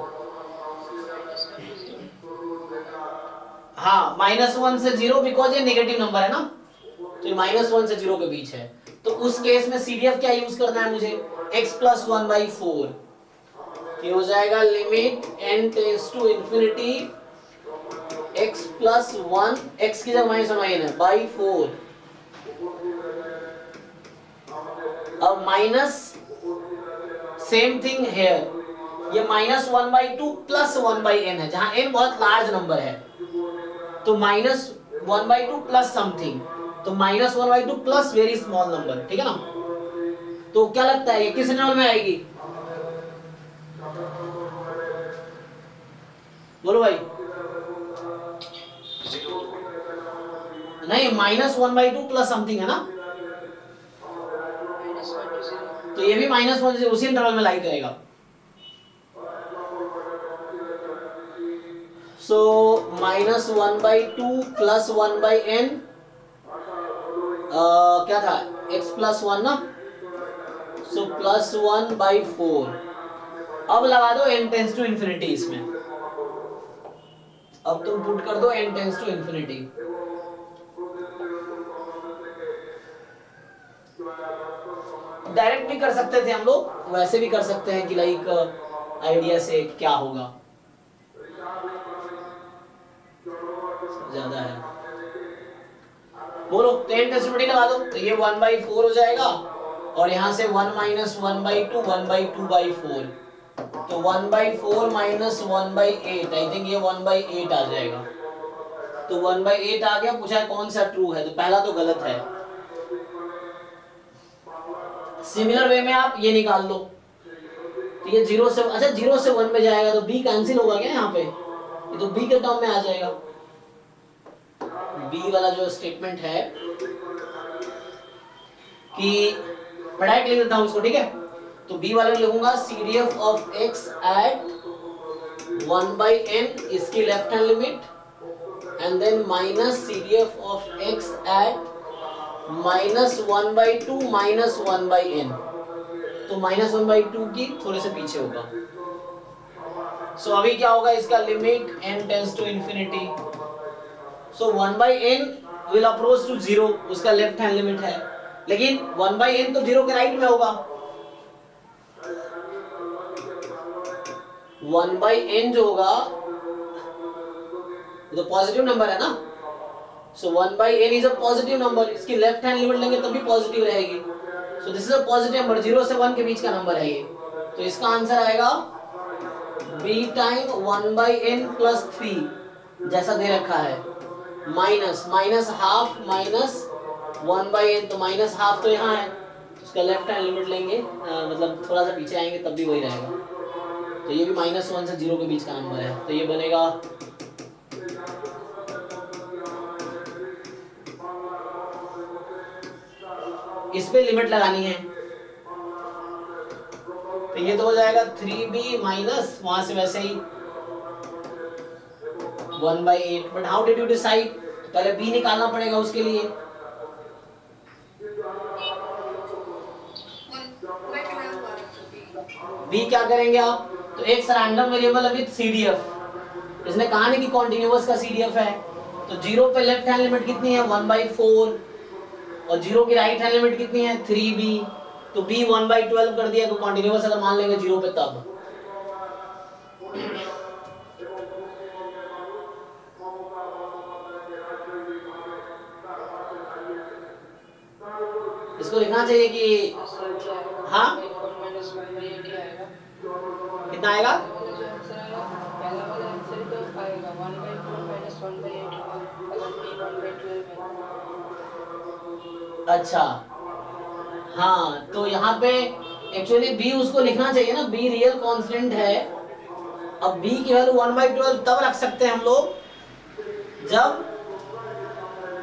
A: हाँ, -1 से 0 बिकॉज ये नेगेटिव नंबर है ना, तो ये -1 से 0 के बीच है। तो उस केस में CDF क्या यूज करना है मुझे, x + 1/4। ये हो जाएगा limit n tends to infinity x + 1, x की जगह -1 है /4। अब माइनस सेम थिंग हेयर, ये -1/2 + 1/n है, जहां n बहुत लार्ज नंबर है, तो -1/2 + समथिंग, तो -1/2 + वेरी स्मॉल नंबर, ठीक है ना। तो क्या लगता है ये किस इंटरवल में आएगी, बोलो भाई। नहीं, -1/2 + समथिंग है ना, तो ये भी -1 से उसी इंटरवल में लाई करेगा। सो -1/2 + 1/n क्या था, x + 1 ना, सो +1/4। अब लगा दो n टेंड्स टू इंफिनिटी इसमें, अब तुम पुट कर दो n tends to infinity. Direct भी कर सकते थे हम लोग, वैसे भी कर सकते हैं कि लाइक आइडिया से क्या होगा, ज्यादा है बोलो। तो n टेंड्स टू इंफिनिटी लगा दो, तो ये 1/4 हो जाएगा और यहाँ से 1 माइनस 1/2 1/2/4, तो 1/4 माइनस 1/8, आई थिंक ये 1/8 आ जाएगा। तो 1/8 आ गया। पूछा कौन सा ट्रू है, तो पहला तो गलत है। सिमिलर वे में आप ये निकाल लो, तो ये 0 से, अच्छा 0 से 1 में जाएगा तो b कैंसिल होगा क्या यहाँ पे, ये तो b के टर्म में आ जाएगा। b वाला जो स्टेटमेंट है कि मैं डायरेक्ट लिख देता हूँ इसको, ठीक है। तो b वाले में लिखूंगा CDF of x at 1/n, इसकी left hand limit, and then minus CDF of x at -1/2 minus 1/n, तो -1/2 की थोड़े से पीछे होगा। सो अभी क्या होगा इसका, limit n tends to infinity, so 1/n will approach to 0, उसका लेफ्ट हैंड लिमिट है, लेकिन 1/n तो 0 के राइट में होगा। 1/n जो होगा तो पॉजिटिव नंबर है ना, सो 1/n is a positive number, इसकी लेफ्ट हैंड लिमिट लेंगे तभी पॉजिटिव रहेगी। So this is a positive number, 0 से 1 के बीच का नंबर है ये, तो इसका आंसर आएगा b टाइम 1/n प्लस 3 जैसा दे रखा है, माइनस हाफ माइनस 1/n, तो माइनस हाफ तो यहाँ है, उसका लेफ्ट हैंड लिमिट लेंगे, मतलब थोड़ा सा पीछे आएंगे तब भी वही रहेगा। तो ये भी -1 से 0 के बीच का नंबर है, तो ये बनेगा इस पे लिमिट लगानी है, तो ये तो हो जाएगा 3b माइनस वहां से वैसे ही 1/8। But how did you decide, पहले b निकालना पड़ेगा उसके लिए।
B: 1/12 आ रहा था
A: b क्या करेंगे आप, तो एक रैंडम वेरिएबल है विद CDF, इसने कहा नहीं कि कॉन्टिन्यूअस का CDF है, तो 0 पे लेफ्ट हैंड लिमिट कितनी है 1/4, और 0 की राइट हैंड लिमिट कितनी है 3b, तो b 1/12 कर दिया, तो कॉन्टिन्यूअस अगर मान लेंगे 0 पे तब। इसको लिखना चाहिए कि हाँ कितना आएगा, अच्छा हाँ, तो यहाँ पे एक्चुअली b उसको लिखना चाहिए ना, b रियल कांस्टेंट है। अब b की वैल्यू 1/12 तब रख सकते हैं हम लोग जब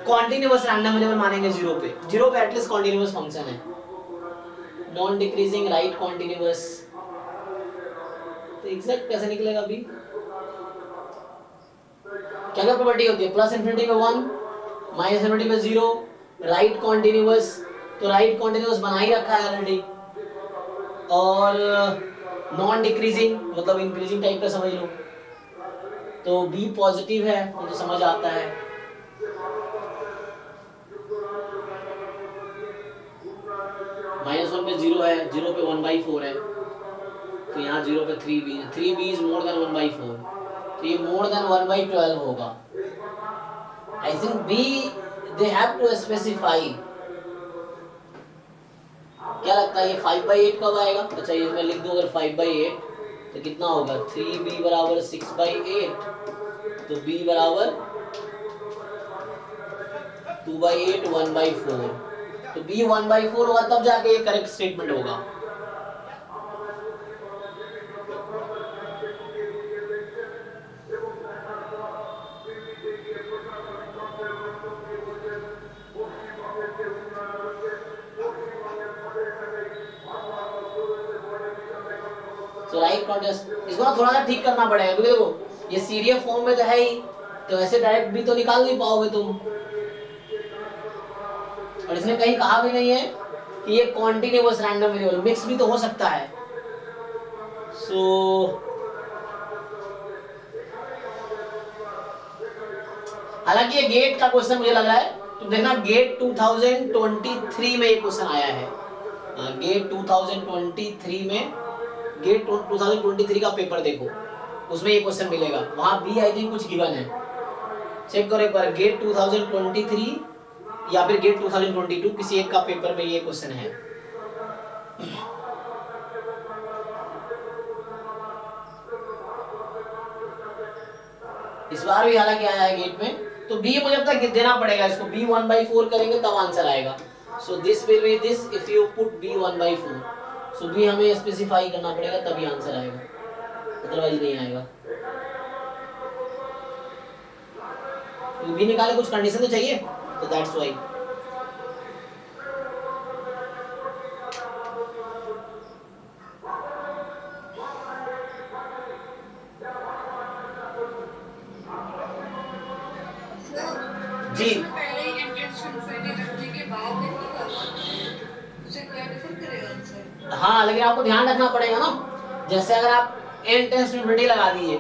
A: कॉन्टिन्यूअस रैंडम वेरिएबल मानेंगे 0 पे, 0 पे एटलीस्ट कॉन्टिन्यूअस फंक्शन है, नॉन डिक्रीजिंग राइट कॉन्टिन्यूअस, तो एग्जैक्ट कैसे निकलेगा b, क्या क्या प्रॉपर्टी होती है, प्लस इनफिनिटी पे 1, माइनस इनफिनिटी पे 0, राइट कॉन्टिन्यूअस, तो राइट कॉन्टिन्यूअस बना ही रखा है ऑलरेडी, और नॉन डिक्रीजिंग मतलब इंक्रीजिंग टाइप का समझ लो, तो b पॉजिटिव है वो तो समझ आता है। -1 पे 0 है, 0 पे 1/4 है, तो यहाँ 0 पे 3b इज मोर देन 1/4, तो ये मोर देन 1/12 होगा। I think b they have to specify, क्या लगता है ये 5/8 कब आएगा, अच्छा ये मैं लिख दूं अगर 5/8 तो कितना होगा, 3b बराबर 6/8, तो b बराबर 2/8 1/4, तो b 1/4 होगा तब जाके ये करेक्ट स्टेटमेंट होगा। तो राइट कॉन्टेस्ट इसको ना थोड़ा सा ठीक करना पड़ेगा, क्योंकि देखो ये CDF फॉर्म में तो है ही, तो ऐसे डायरेक्ट भी तो निकाल नहीं पाओगे तुम, और इसने कहीं कहा भी नहीं है कि ये कॉन्टिन्यूअस रैंडम वेरिएबल, मिक्स भी तो हो सकता है। सो हालांकि ये गेट का क्वेश्चन मुझे लग रहा है, तो देखना गेट 2023 में ये क्वेश्चन आया है, गेट 2023 में, गेट 2023 का पेपर देखो, उसमें ये क्वेश्चन मिलेगा, वहां भी आई थिंक कुछ गिवन है, चेक करो एक बार, गेट 2023 या फिर गेट 2022 किसी एक का पेपर में ये क्वेश्चन है। इस बार भी हालांकि आया है गेट में, तो b मुझे अब तक देना पड़ेगा इसको, b 1/4 करेंगे तब आंसर आएगा। सो this will be this if you put b 1/4, so b हमें स्पेसिफाई करना पड़ेगा तभी आंसर आएगा, अदरवाइज नहीं आएगा। b निकाले कुछ कंडीशन तो चाहिए, तो दैट्स व्हाई। जी
B: इसमें पहले ही एंट्रेंस इन्फिनिटी रखने के बाद नहीं निकाला, उसे क्या डिफर करेगा आंसर?
A: हाँ, लेकिन आपको ध्यान रखना पड़ेगा ना, जैसे अगर आप n टेंस टू इन्फिनिटी लगा दिए,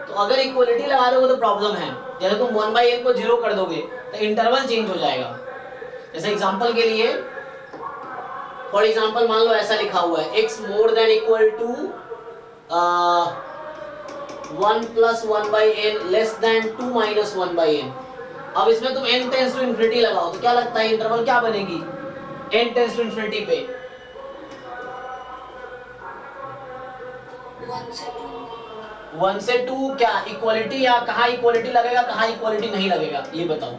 A: तो अगर इक्वलिटी लगा दोगे तो प्रॉब्लम है। जैसे तुम 1/n को 0 कर दोगे तो इंटरवल चेंज हो जाएगा। जैसे एग्जांपल के लिए, फॉर एग्जांपल मान लो ऐसा लिखा हुआ है x more than equal to 1 + 1/n less than 2 - 1/n। अब इसमें तुम n टेंस टू इन्फिनिटी लगाओ तो क्या लगता है इंटरवल क्या बनेगी n टेंस टू इन्फिनिटी पे? 1 से 2 क्या इक्वलिटी, या कहाँ इक्वलिटी लगेगा कहाँ इक्वलिटी नहीं लगेगा, ये बताओ।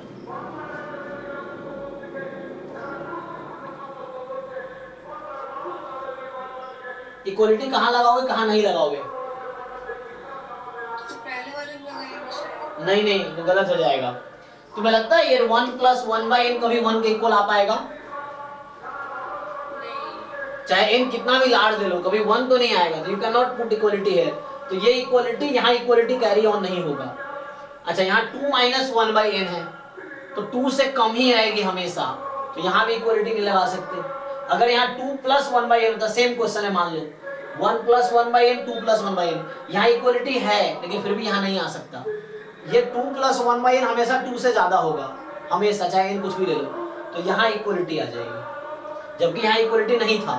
A: इक्वलिटी कहाँ लगाओगे कहाँ नहीं लगाओगे?
B: तो पहले वाले में लगाएंगे शायद।
A: नहीं नहीं, तो गलत हो जाएगा। तुम्हें लगता है ये 1 + 1/n कभी 1 के इक्वल आ पाएगा?
B: नहीं,
A: चाहे n कितना भी लार्ज ले लो, कभी 1 तो नहीं आएगा। तो you can not put equality है, तो ये इक्वलिटी यहाँ इक्वलिटी कैरी ऑन नहीं होगा। अच्छा, यहाँ 2 - 1/n है तो 2 से कम ही आएगी हमेशा, तो यहाँ भी इक्वलिटी नहीं लगा सकते। अगर यहाँ 2 + 1/n होता, सेम क्वेश्चन है, मान लो 1 + 1/n 2 + 1/n, यहाँ इक्वलिटी है लेकिन फिर भी यहाँ नहीं आ सकता। ये 2 + 1/n हमेशा 2 से ज्यादा होगा, हमेशा, चाहे n कुछ भी ले लो, तो यहाँ इक्वलिटी आ जाएगी, जबकि यहाँ इक्वलिटी नहीं था।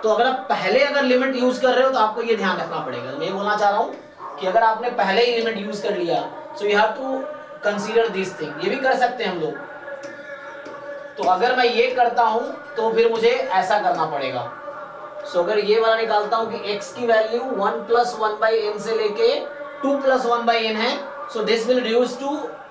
A: तो अगर आप पहले अगर लिमिट यूज कर रहे हो तो आपको ये ध्यान रखना पड़ेगा। मैं ये बोलना चाह रहा हूँ कि अगर आपने पहले ही लिमिट यूज कर लिया, so you have to consider this thing. ये भी कर सकते हैं हम लोग। तो अगर मैं ये करता हूँ तो फिर मुझे ऐसा करना पड़ेगा। सो अगर ये वाला निकालता हूँ कि x की वैल्यू 1 + 1/n से लेके 2 + 1/n है, so this will reduce to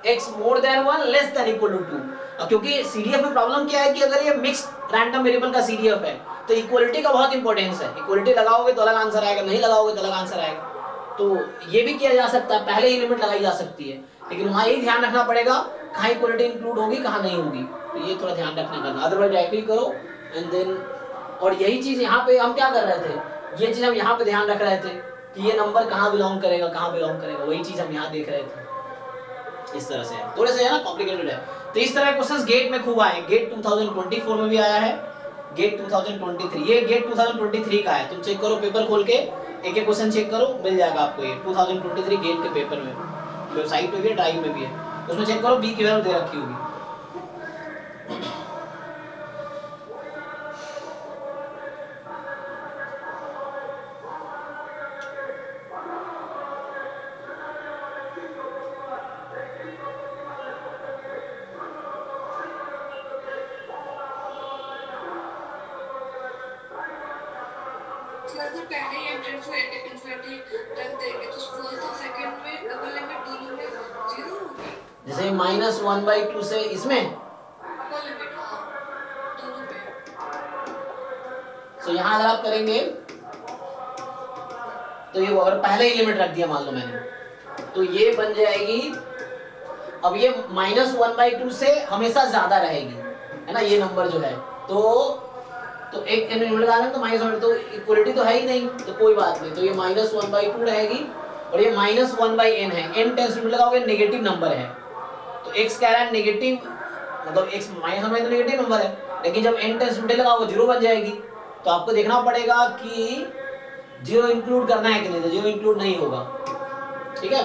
A: x more than 1 less than equal to 2। क्योंकि सीडीएफ में प्रॉब्लम क्या है कि अगर ये मिक्स्ड रैंडम वेरिएबल का सीडीएफ है तो इक्वलिटी का बहुत इंपॉर्टेंस है। इक्वलिटी लगाओगे तो अलग आंसर आएगा, नहीं लगाओगे तो अलग आंसर आएगा। तो ये भी किया जा सकता है, पहले ही लिमिट लगाई जा सकती है, लेकिन वहाँ ये ध्यान रखना पड़ेगा कहाँ इक्वलिटी इंक्लूड होगी कहाँ नहीं होगी। तो ये थोड़ा ध्यान रखना करना, अदरवाइज डायरेक्टली करो एंड देन। और यही चीज यहाँ पे हम क्या कर रहे थे, ये चीज हम यहाँ पे ध्यान रख रहे थे कि ये नंबर कहाँ बिलोंग करेगा कहाँ बिलोंग करेगा, वही चीज हम यहाँ देख रहे थे। इस तरह से है, थोड़े से है ना कॉम्प्लिकेटेड है। तो इस तरह क्वेश्चंस गेट में खूब आए। गेट 2024 में भी आया है, गेट 2023, ये गेट 2023 का है। तुम चेक करो पेपर खोल के, एक एक क्वेश्चन चेक करो, मिल जाएगा आपको ये 2023 गेट के पेपर में। वेबसाइट पे भी है, ड्राइव में भी है, उसमें चेक करो, बी की वैल्यू दे रखी होगी।
B: अगर पहले ही एंट्रेंस इन्फिनिटी रख देंगे तो फर्स्ट और सेकंड में डबल लिमिट दोनों में 0 होगी।
A: जैसे -1/2 से इसमें
B: डबल लिमिट, हाँ, दोनों में।
A: सो यहाँ अगर आप करेंगे तो ये अगर पहले ही लिमिट रख दिया मान लो मैंने, तो ये बन जाएगी। अब ये -1/2 से हमेशा ज्यादा रहेगी, है ना, ये नंबर जो है। तो एक लिमिट लगा दें तो -1, तो इक्वलिटी तो है ही नहीं, तो कोई बात नहीं। तो ये -1/2 रहेगी और ये -1/n है। n टेंस लिमिट लगाओगे नेगेटिव नंबर है, तो x कह रहा है नेगेटिव, मतलब x -1 तो नेगेटिव नंबर है, लेकिन जब n टेंस लिमिट लगाओगे 0 बन जाएगी। तो आपको देखना पड़ेगा कि 0 इंक्लूड करना है कि नहीं, तो 0 इंक्लूड नहीं होगा। ठीक है,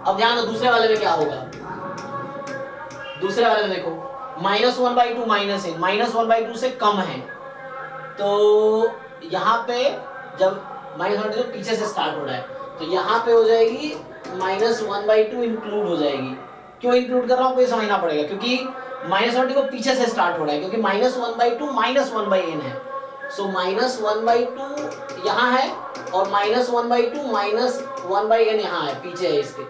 A: अब ध्यान दो दूसरे वाले में क्या होगा। दूसरे वाले में देखो -1/2 -n, -1/2 से कम है, तो यहाँ पे जब -1/2 पीछे से स्टार्ट हो रहा है, तो यहाँ पे हो जाएगी -1/2 इंक्लूड हो जाएगी। क्यों इंक्लूड कर रहा हूँ, कोई समझना पड़ेगा, क्योंकि -1/2 को पीछे से स्टार्ट हो रहा है, क्योंकि -1/2 -1/n है। सो -1/2 यहाँ है और -1/2 -1/n यहाँ है, पीछे है इसके,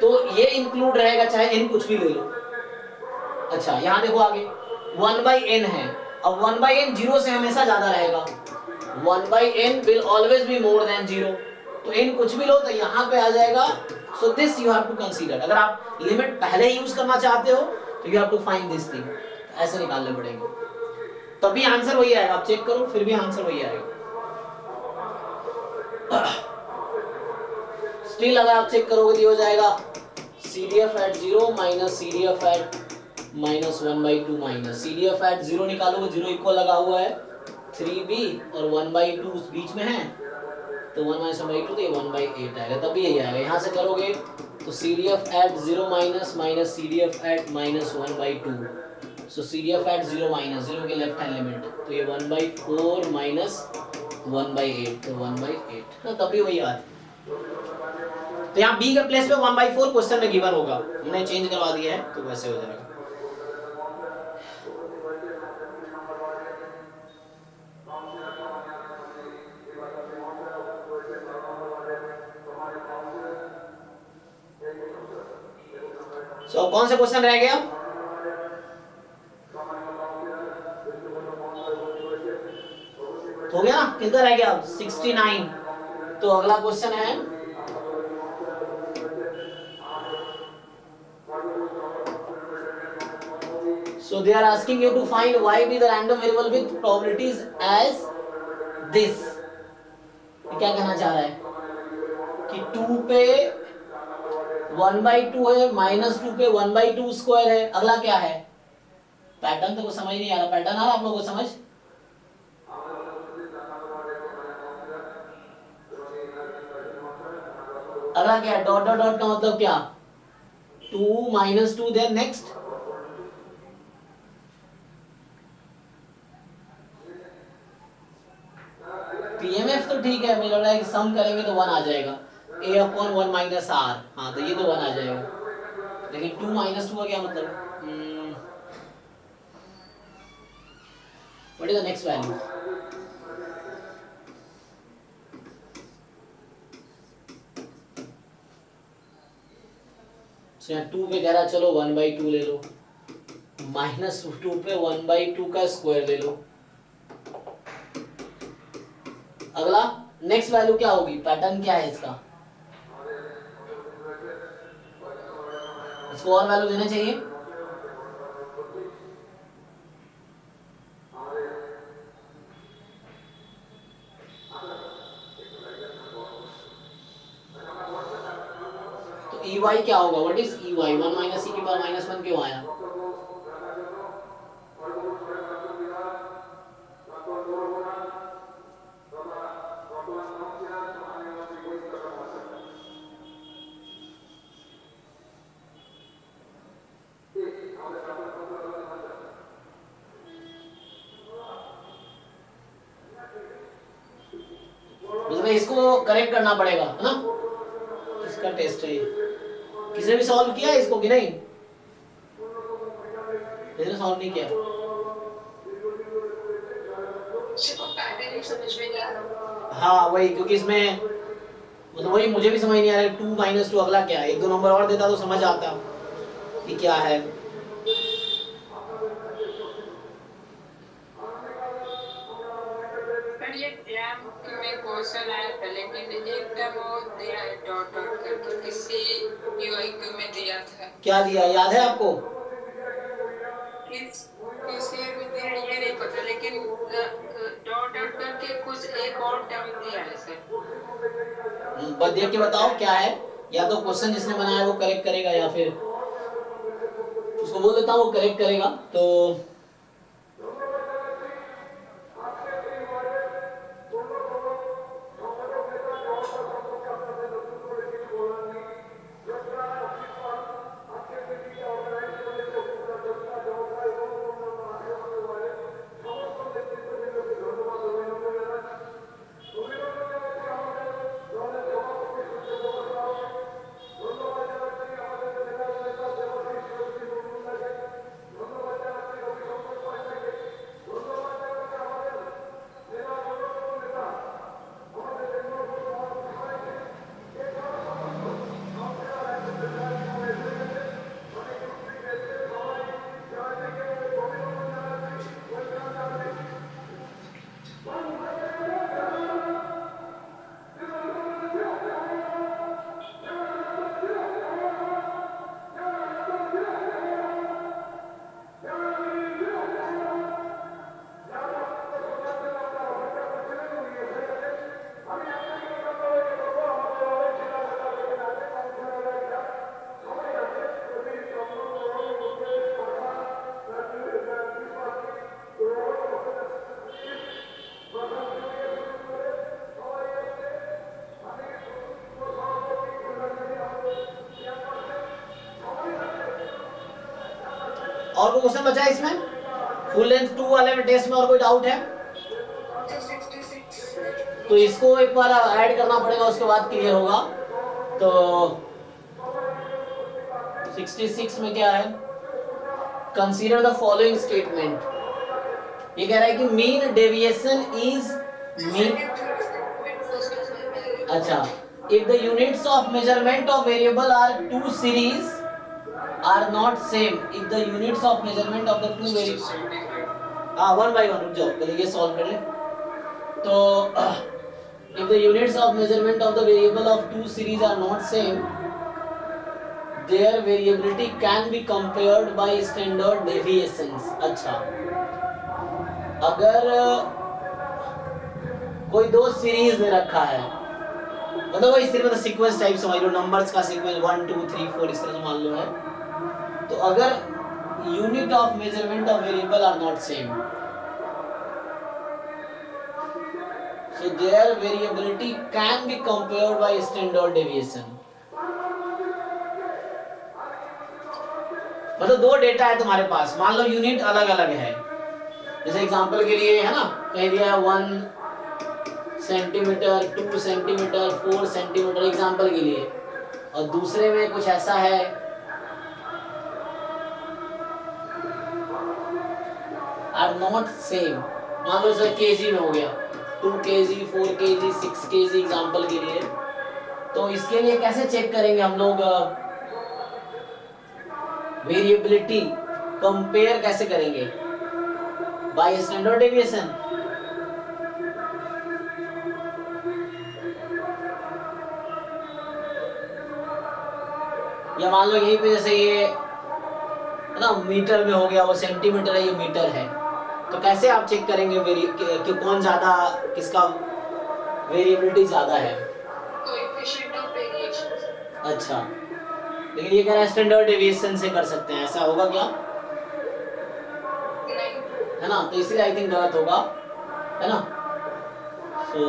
A: तो ये इंक्लूड रहेगा चाहे n कुछ भी ले लो। अच्छा यहाँ देखो आगे 1/n है, अब 1/n 0 से हमेशा ज्यादा रहेगा, 1/n will always be more than 0, तो n कुछ भी लो तो यहाँ पे आ जाएगा। So this you have to consider, अगर आप लिमिट पहले ही यूज करना चाहते हो तो you have to find this thing, ऐसे निकालने पड़ेंगे, तभी आंसर वही आएगा। आप चेक करो फिर भी आंसर वही आएगा। स्टिल अगर आप चेक करोगे तो हो जाएगा CDF at 0 minus CDF at -1/2 minus CDF at 0 निकालोगे, 0 इक्वल लगा हुआ है 3b और 1/2 बीच में है, तो 1 - 1/2 तो ये 1/8 आएगा, तभी यही आएगा। यहाँ से करोगे तो CDF at 0 minus CDF at -1/2, so CDF at 0 minus 0 के लेफ्ट हैंड लिमिट, तो ये 1/4 माइनस 1/8, तो 1/8, तो तभी वही आता है। तो यहाँ b के प्लेस पे 1/4 क्वेश्चन में गिवन होगा, हमने चेंज करवा दिया है तो वैसे हो जाएगा। सो कौन से क्वेश्चन रह गया? हो गया ना, कितना रह गया? 69। तो अगला क्वेश्चन है so they are asking you to find y be the random variable with probabilities as this। क्या कहना चाह रहा है कि 2 पे 1/2 है, -2 पे 1/2 स्क्वायर है। अगला क्या है? पैटर्न तो कुछ समझ नहीं आ रहा, पैटर्न आ रहा आप लोगों को समझ? अगला क्या है? डॉट डॉट डॉट का मतलब क्या? 2 - 2 देन नेक्स्ट PMF तो ठीक है, मुझे लग रहा है कि सम करेंगे तो 1 आ जाएगा, a/1 - r, हाँ तो ये तो 1 आ जाएगा, लेकिन 2 - 2 का क्या मतलब? What is the next value? So यहाँ 2 पे कह रहा चलो 1/2 ले लो, -2 पे 1/2 का स्क्वायर ले लो। अगला नेक्स्ट वैल्यू क्या होगी? पैटर्न क्या है इसका? इसको और वैल्यू देना चाहिए, तो EY क्या होगा? What is EY? 1 - e की पावर -1 क्यों आया? मतलब इसको करेक्ट करना पड़ेगा, है ना? किसका टेस्ट है ये? किसी ने भी सॉल्व किया इसको कि नहीं? किसी ने सॉल्व नहीं किया?
B: पैटर्न ही समझ में नहीं आ रहा।
A: हाँ वही, क्योंकि इसमें मतलब वही मुझे भी समझ नहीं आ रहा है। 2 - 2 अगला क्या है? 1-2 नंबर और देता तो समझ आता कि क्या है।
E: पर ये जैम में क्वेश्चन आया था, लेकिन एकदम वो दिया है डॉट डॉट करके, किसी यूआईक्यू में दिया था।
A: क्या दिया याद है आपको?
E: किसी में दिया ये नहीं पता, लेकिन डॉट डॉट करके कुछ एक और टर्म दिया है सर।
A: बस देख के बताओ क्या है, या तो क्वेश्चन जिसने बनाया वो करेक्ट करेगा या फिर उसको बोल देता हूँ वो करेक्ट करेगा। तो कोई क्वेश्चन बचा है इसमें? फुल लेंथ 2 वाले में टेस्ट में और कोई डाउट है?
B: तो 66
A: तो इसको एक बार ऐड करना पड़ेगा, उसके बाद क्लियर होगा। तो 66 में क्या है? Consider the following statement. ये कह रहा है कि mean deviation is mean,
B: second third statement first का समझ में आ गया।
A: अच्छा, if the units of measurement of variable are two series are not same, if the units of measurement of the two variable,
B: 75
A: हाँ 1 by 1 रुक जाओ पहले ये सॉल्व कर ले। तो if the units of measurement of the variable of two series are not same, their variability can be compared by standard deviations। अच्छा, अगर कोई दो सीरीज में रखा है, मतलब वही सिर्फ सीक्वेंस टाइप समझ लो, नंबर्स का सीक्वेंस 1 2 3 4 इस तरह से मान लो है। तो अगर unit of measurement of variable are not same, so their variability can be compared by standard deviation. मतलब दो डेटा है तुम्हारे पास, मान लो यूनिट अलग अलग है, जैसे एग्जांपल के लिए है ना, कह दिया है 1 सेंटीमीटर 2 सेंटीमीटर 4 सेंटीमीटर एग्जांपल के लिए, और दूसरे में कुछ ऐसा है आर नॉट सेम, मान लो सर केजी में हो गया 2 केजी 4 केजी 6 केजी एग्जांपल के लिए। तो इसके लिए कैसे चेक करेंगे हम लोग वेरिएबिलिटी, कंपेयर कैसे करेंगे? Bye standard deviation. या मान लो यहीं पे जैसे ये है ना मीटर में हो गया, वो सेंटीमीटर है, ये मीटर है, तो कैसे आप चेक करेंगे कि कौन ज्यादा, किसका वेरिएबिलिटी ज्यादा है?
E: Coefficient of variation.
A: अच्छा, लेकिन ये कह रहा है स्टैंडर्ड डेविएशन से कर सकते हैं, ऐसा होगा क्या?
E: नहीं,
A: है ना, तो इसलिए आई थिंक गलत होगा, है ना। So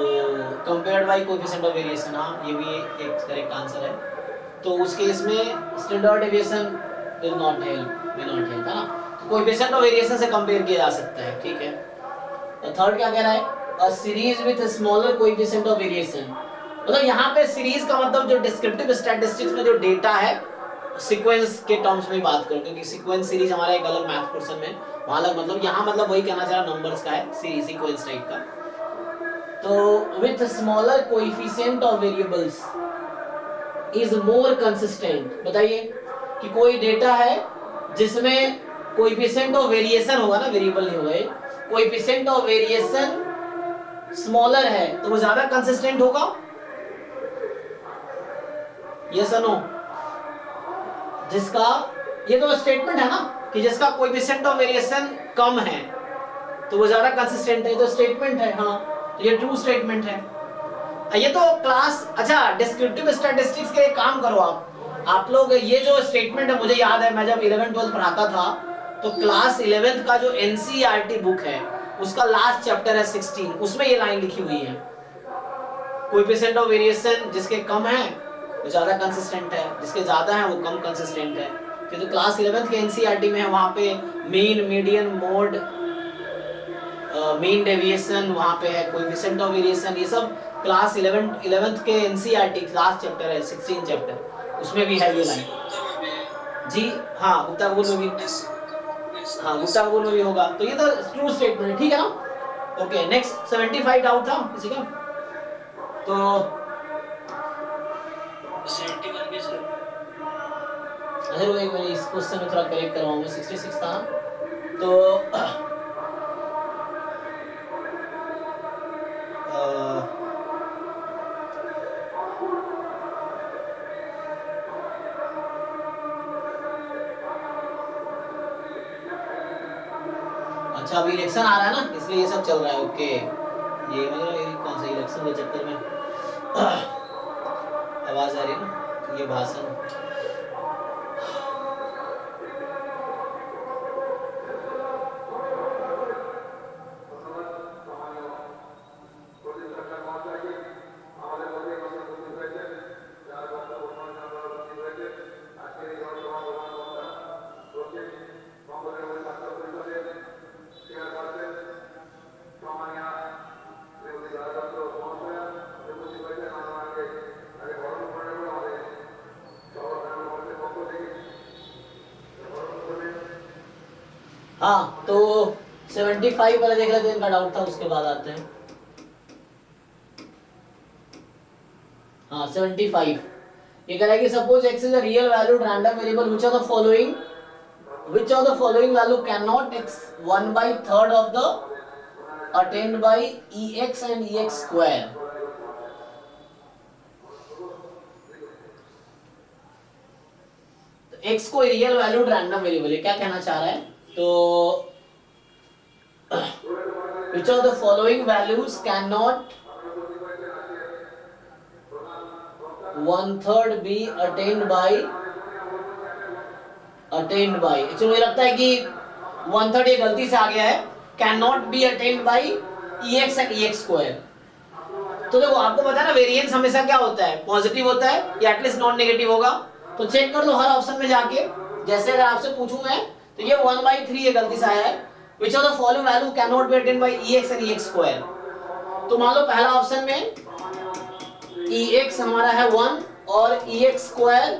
A: compared by coefficient of variation, हाँ ये भी एक करेक्ट आंसर है। तो उस केस में standard deviation will not help, है ना। तो कोएफिशिएंट ऑफ वेरिएशन से कंपेयर किया जा सकता है, ठीक है। तो थर्ड क्या कह रहा है? A series with smaller coefficient of variation. मतलब यहाँ पे सीरीज का मतलब जो डिस्क्रिप्टिव स्टैटिस्टिक्स में जो डेटा है, सीक्वेंस के टर्म्स में बात करो, क्योंकि सीक्वेंस सीरीज हमारा एक अलग मैथ पोर्शन में वहां अलग, मतलब यहाँ मतलब वही कहना चाह रहा नंबर्स का है, सीरीज सीक्वेंस टाइप का। तो with smaller coefficient of variables is more consistent. बताइए कि कोई डेटा है जिसमें कोएफिशिएंट ऑफ वेरिएशन होगा ना, वेरिएबल नहीं होगा, कोएफिशिएंट ऑफ वेरिएशन स्मॉलर है, तो वो ज्यादा कंसिस्टेंट होगा, यस और नो? जिसका, ये तो स्टेटमेंट है ना कि जिसका कोएफिशिएंट ऑफ वेरिएशन कम है तो वो ज्यादा कंसिस्टेंट है, तो स्टेटमेंट है, हाँ तो ये ट्रू स्टेटमेंट है। ये तो क्लास, अच्छा डिस्क्रिप्टिव स्टैटिस्टिक्स के एक काम करो आप लोग, ये जो स्टेटमेंट है मुझे याद है मैं जब 11th 12th पढ़ाता था तो क्लास 11th का जो एनसीईआरटी बुक है उसका लास्ट चैप्टर है 16, उसमें ये लाइन लिखी हुई है, कोएफिशिएंट ऑफ वेरिएशन जिसके कम है वो ज्यादा कंसिस्टेंट है, जिसके ज्यादा है वो कम कंसिस्टेंट है। तो क्लास 11th के एनसीईआरटी में है, वहां पे mean median mode mean deviation वहां पे है, कोएफिशिएंट ऑफ वेरिएशन, ये सब क्लास 11th के एनसीईआरटी लास्ट चैप्टर है 16 चैप्टर, उसमें भी है ये लाइन। जी हाँ, गुप्ता कपूर में भी, हाँ गुप्ता कपूर में भी होगा। तो ये तो ट्रू स्टेटमेंट है, ठीक है ना। ओके नेक्स्ट 75 डाउट था किसी का? तो
F: 71 भी सर।
A: अच्छा रुको एक मिनट, इस क्वेश्चन में थोड़ा करेक्ट करवाऊंगा, 66 था ना। तो अच्छा अभी इलेक्शन आ रहा है ना, इसलिए ये सब चल रहा है। ओके, ये मतलब ये कौन सा इलेक्शन के चक्कर में आवाज आ रही है ना, ये भाषण। हाँ तो 75 पहले देख लेते हैं, इनका डाउट था, उसके बाद आते हैं। हाँ 75 ये कह रहा है कि suppose x is a real valued random variable which of the following value can not x 1/3 of the attend bye ex and ex square. तो x को रियल वैल्यूड रैंडम वेरिएबल है, क्या कहना चाह रहा है? तो which of the following values cannot 1/3 be attained by actually मुझे लगता है कि 1/3 ये गलती से आ गया है, can not be attend by ex and ex square. तो देखो आपको पता है ना वेरिएंस हमेशा क्या होता है, पॉजिटिव होता है या एटलीस्ट नॉन नेगेटिव होगा। तो चेक कर लो हर ऑप्शन में जाके, जैसे अगर आपसे पूछूं मैं तो ये 1/3 ये गलती से आया है, which of the following value cannot be attained by ex and ex square। तो मान लो पहला ऑप्शन में ex हमारा है 1 और ex स्क्वायर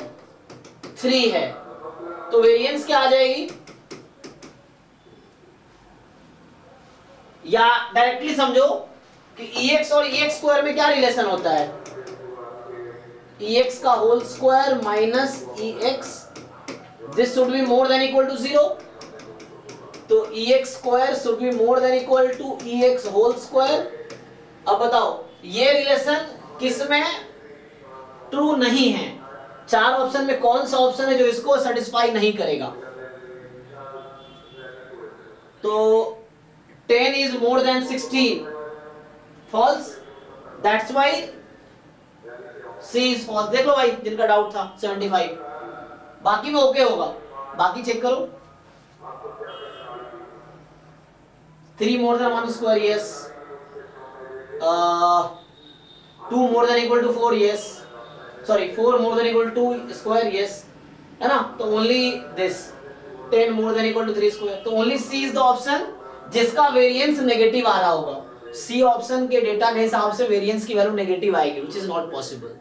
A: 3 है, तो वेरिएंस क्या आ जाएगी? या डायरेक्टली समझो कि ex और ex स्क्वायर में क्या रिलेशन होता है, ex का whole square minus ex, this should be more than equal to 0, तो ex square should be more than equal to ex whole square. अब बताओ ये रिलेशन किस में ट्रू नहीं है? चार ऑप्शन में कौन सा ऑप्शन है जो इसको सेटिस्फाई नहीं करेगा? तो 10 is more than 16 false, that's why C is false। देख लो भाई जिनका डाउट था 75, बाकी में ओके होगा, बाकी चेक करो। 3 more than 1 square yes, 2 more than equal to 4 yes, sorry 4 more than equal to 2 square yes, है ना? तो only this 10 more than equal to 3 square, तो only C is the option जिसका वेरिएंस नेगेटिव आ रहा होगा। C option के data के हिसाब से वेरिएंस की वैल्यू नेगेटिव आएगी, व्हिच इज नॉट पॉसिबल।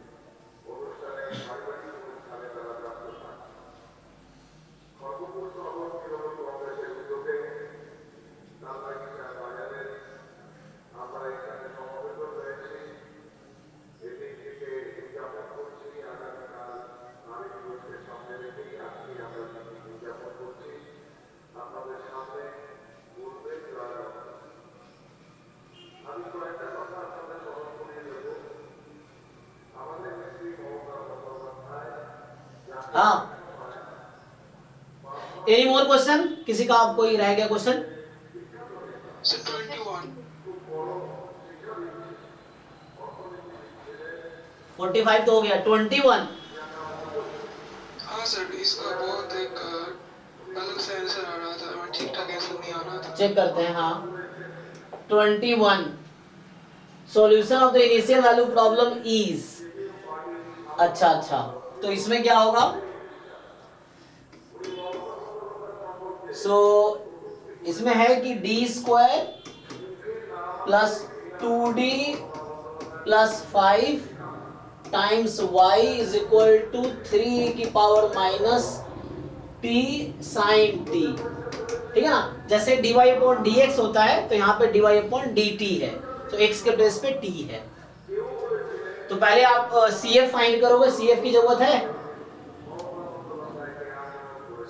A: हाँ एनी मोर क्वेश्चन, किसी का आप कोई रह गया क्वेश्चन?
C: सर 21
A: 45 तो हो गया, 21
C: हाँ सर इसका बहुत एक अलग से आंसर आ रहा था, मैं ठीक ठाक आंसर नहीं आ रहा था।
A: चेक करते हैं। हाँ 21 solution of the initial value problem is, अच्छा तो इसमें क्या होगा? इसमें है कि D square plus 2d plus 5 times y is equal to 3 की power minus t sine t, ठीक है ना? जैसे dy अपॉन dx होता है तो यहाँ पे dy अपॉन dt है, तो x के प्लेस पे t है। तो पहले आप CF फाइंड करोगे, CF की जरूरत है,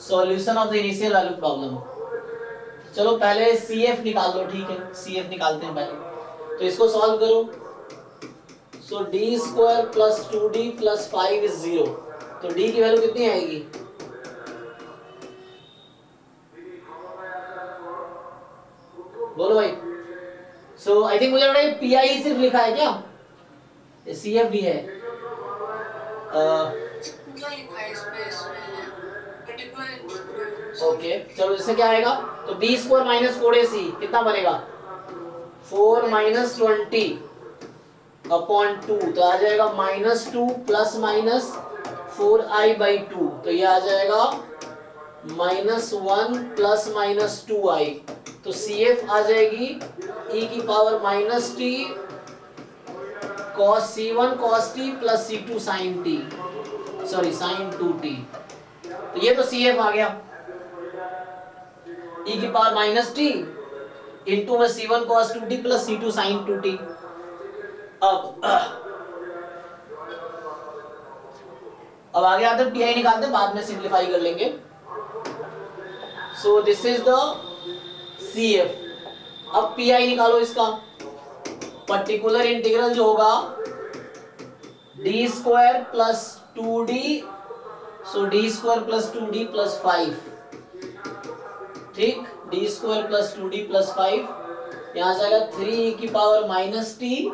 A: solution of the initial value problem. चलो पहले CF निकाल लो, ठीक है CF निकालते हैं पहले, तो इसको सॉल्व करो। So D square plus 2d plus 5 is 0, तो d की वैल्यू कितनी आएगी? बोलो भाई। सो आई थिंक मुझे लग रहा है PI सिर्फ लिखा है क्या, CF भी है?
B: क्या लिखा है इसमें पर्टिकुलर।
A: ओके चलो इससे क्या आएगा? तो b स्क्वायर माइनस 4ac कितना बनेगा? 4 माइनस 20 अपॉन 2, तो आ जाएगा -2 प्लस माइनस 4i/2, तो ये आ जाएगा -1 प्लस माइनस 2i, तो CF आ जाएगी e की power minus t cos C1 cos t plus C2 sin t, sorry sin 2t, तो ये तो CF आ गया। e की पावर माइनस टी इंटू में c1 cos 2t plus c2 sin 2t। अब आगे आते हैं pi निकालते हैं, बाद में सिंप्लीफाई कर लेंगे। So this is the CF। अब pi निकालो इसका। पर्टिकुलर इंटीग्रल जो होगा d स्क्वायर प्लस 2d, सो d square plus 2d plus 5, ठीक, d square plus 2d plus 5, यहां से आएगा 3 की power minus T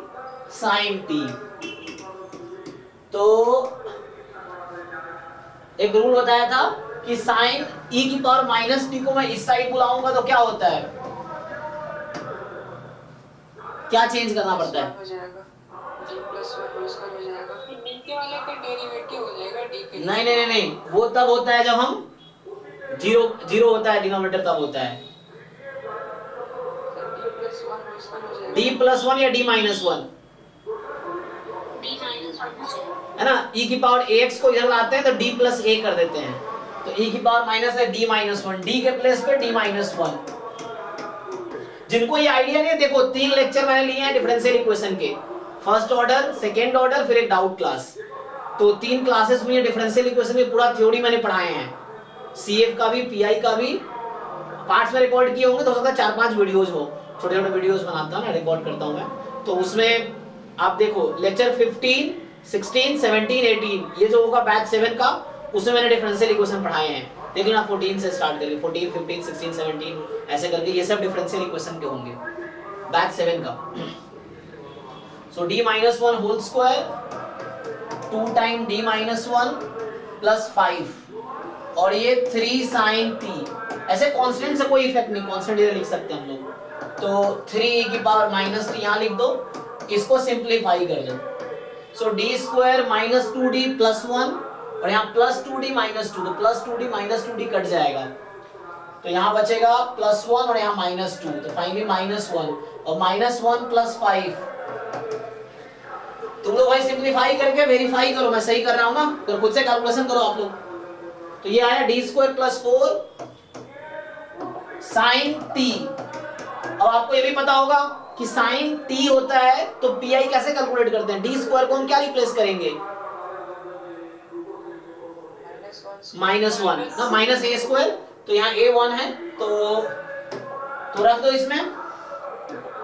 A: sine T. तो एक रूल बताया था कि साइन e की पावर माइनस टी को मैं इस साइड बुलाऊंगा तो क्या होता है, क्या चेंज करना पड़ता है?
E: हो जाएगा d प्लस 1 होल स्क्वायर हो जाएगा, फिर d के वाले का डेरिवेटिव हो जाएगा d के।
A: नहीं नहीं नहीं नहीं, वो तब होता है जब हम जीरो होता है डिनोमिनेटर, तब होता है
E: d प्लस 1 होल स्क्वायर हो जाएगा।
A: d प्लस 1 या d माइनस 1, है ना। e की पावर ax को इधर लाते हैं तो d प्लस a कर देते हैं, तो e की पावर माइनस है d माइनस 1, d के प्लेस पे d माइनस 1। जिनको ये आइडिया नहीं है, देखो 3 लेक्चर मैंने लिए हैं डिफरेंशियल इक्वेशन के, फर्स्ट ऑर्डर, सेकेंड ऑर्डर, फिर एक डाउट क्लास। तो 3 क्लासेस में डिफरेंशियल इक्वेशन में पूरा थ्योरी मैंने पढ़ाए हैं, CF का भी PI का भी पार्ट्स में रिकॉर्ड किए होंगे, तो हो सकता है 4-5 वीडियोस हो, छोटे छोटे वीडियोस बनाता हूं ना, रिकॉर्ड करता हूं मैं। तो उसमें आप देखो लेक्चर 15, 16, 17, 18 ये जो होगा बैच 7 का, उसमें मैंने डिफरेंशियल इक्वेशन पढ़ाए हैं। देख लेना 14 से स्टार्ट करके 14, 15, 16, 17 ऐसे करके ये सब डिफरेंशियल इक्वेशन के होंगे बैच 7 का। So d minus 1 whole square 2 time d minus 1 plus 5 और ये 3 साइन t। ऐसे कांस्टेंट से कोई इफेक्ट नहीं, कांस्टेंट इधर लिख सकते हैं हम लोग, तो 3 की पावर माइनस 3 यहाँ लिख दो, इसको सिंप्लीफाई कर दो। सो d square minus 2d plus 1 और यहाँ प्लस 2d माइनस 2, तो plus 2d minus 2d cut जाएगा, तो यहाँ बचेगा प्लस 1 और यहाँ माइनस 2, तो फाइनली माइनस 1 और माइनस 1 प्लस 5। तुम लोग भाई सिंप्लीफाई करके वेरीफाई करो मैं सही कर रहा हूँ ना, तो खुद से कैलकुलेशन करो आप लोग। तो ये आया d square plus 4 sine t। अब आपको ये भी पता होगा कि साइन t होता है तो pi कैसे कैलकुलेट करते हैं, d स्क्वायर को हम क्या रिप्लेस करेंगे, माइनस 1 ना, माइनस a स्क्वायर, तो यहाँ a 1 है तो रख दो इसमें।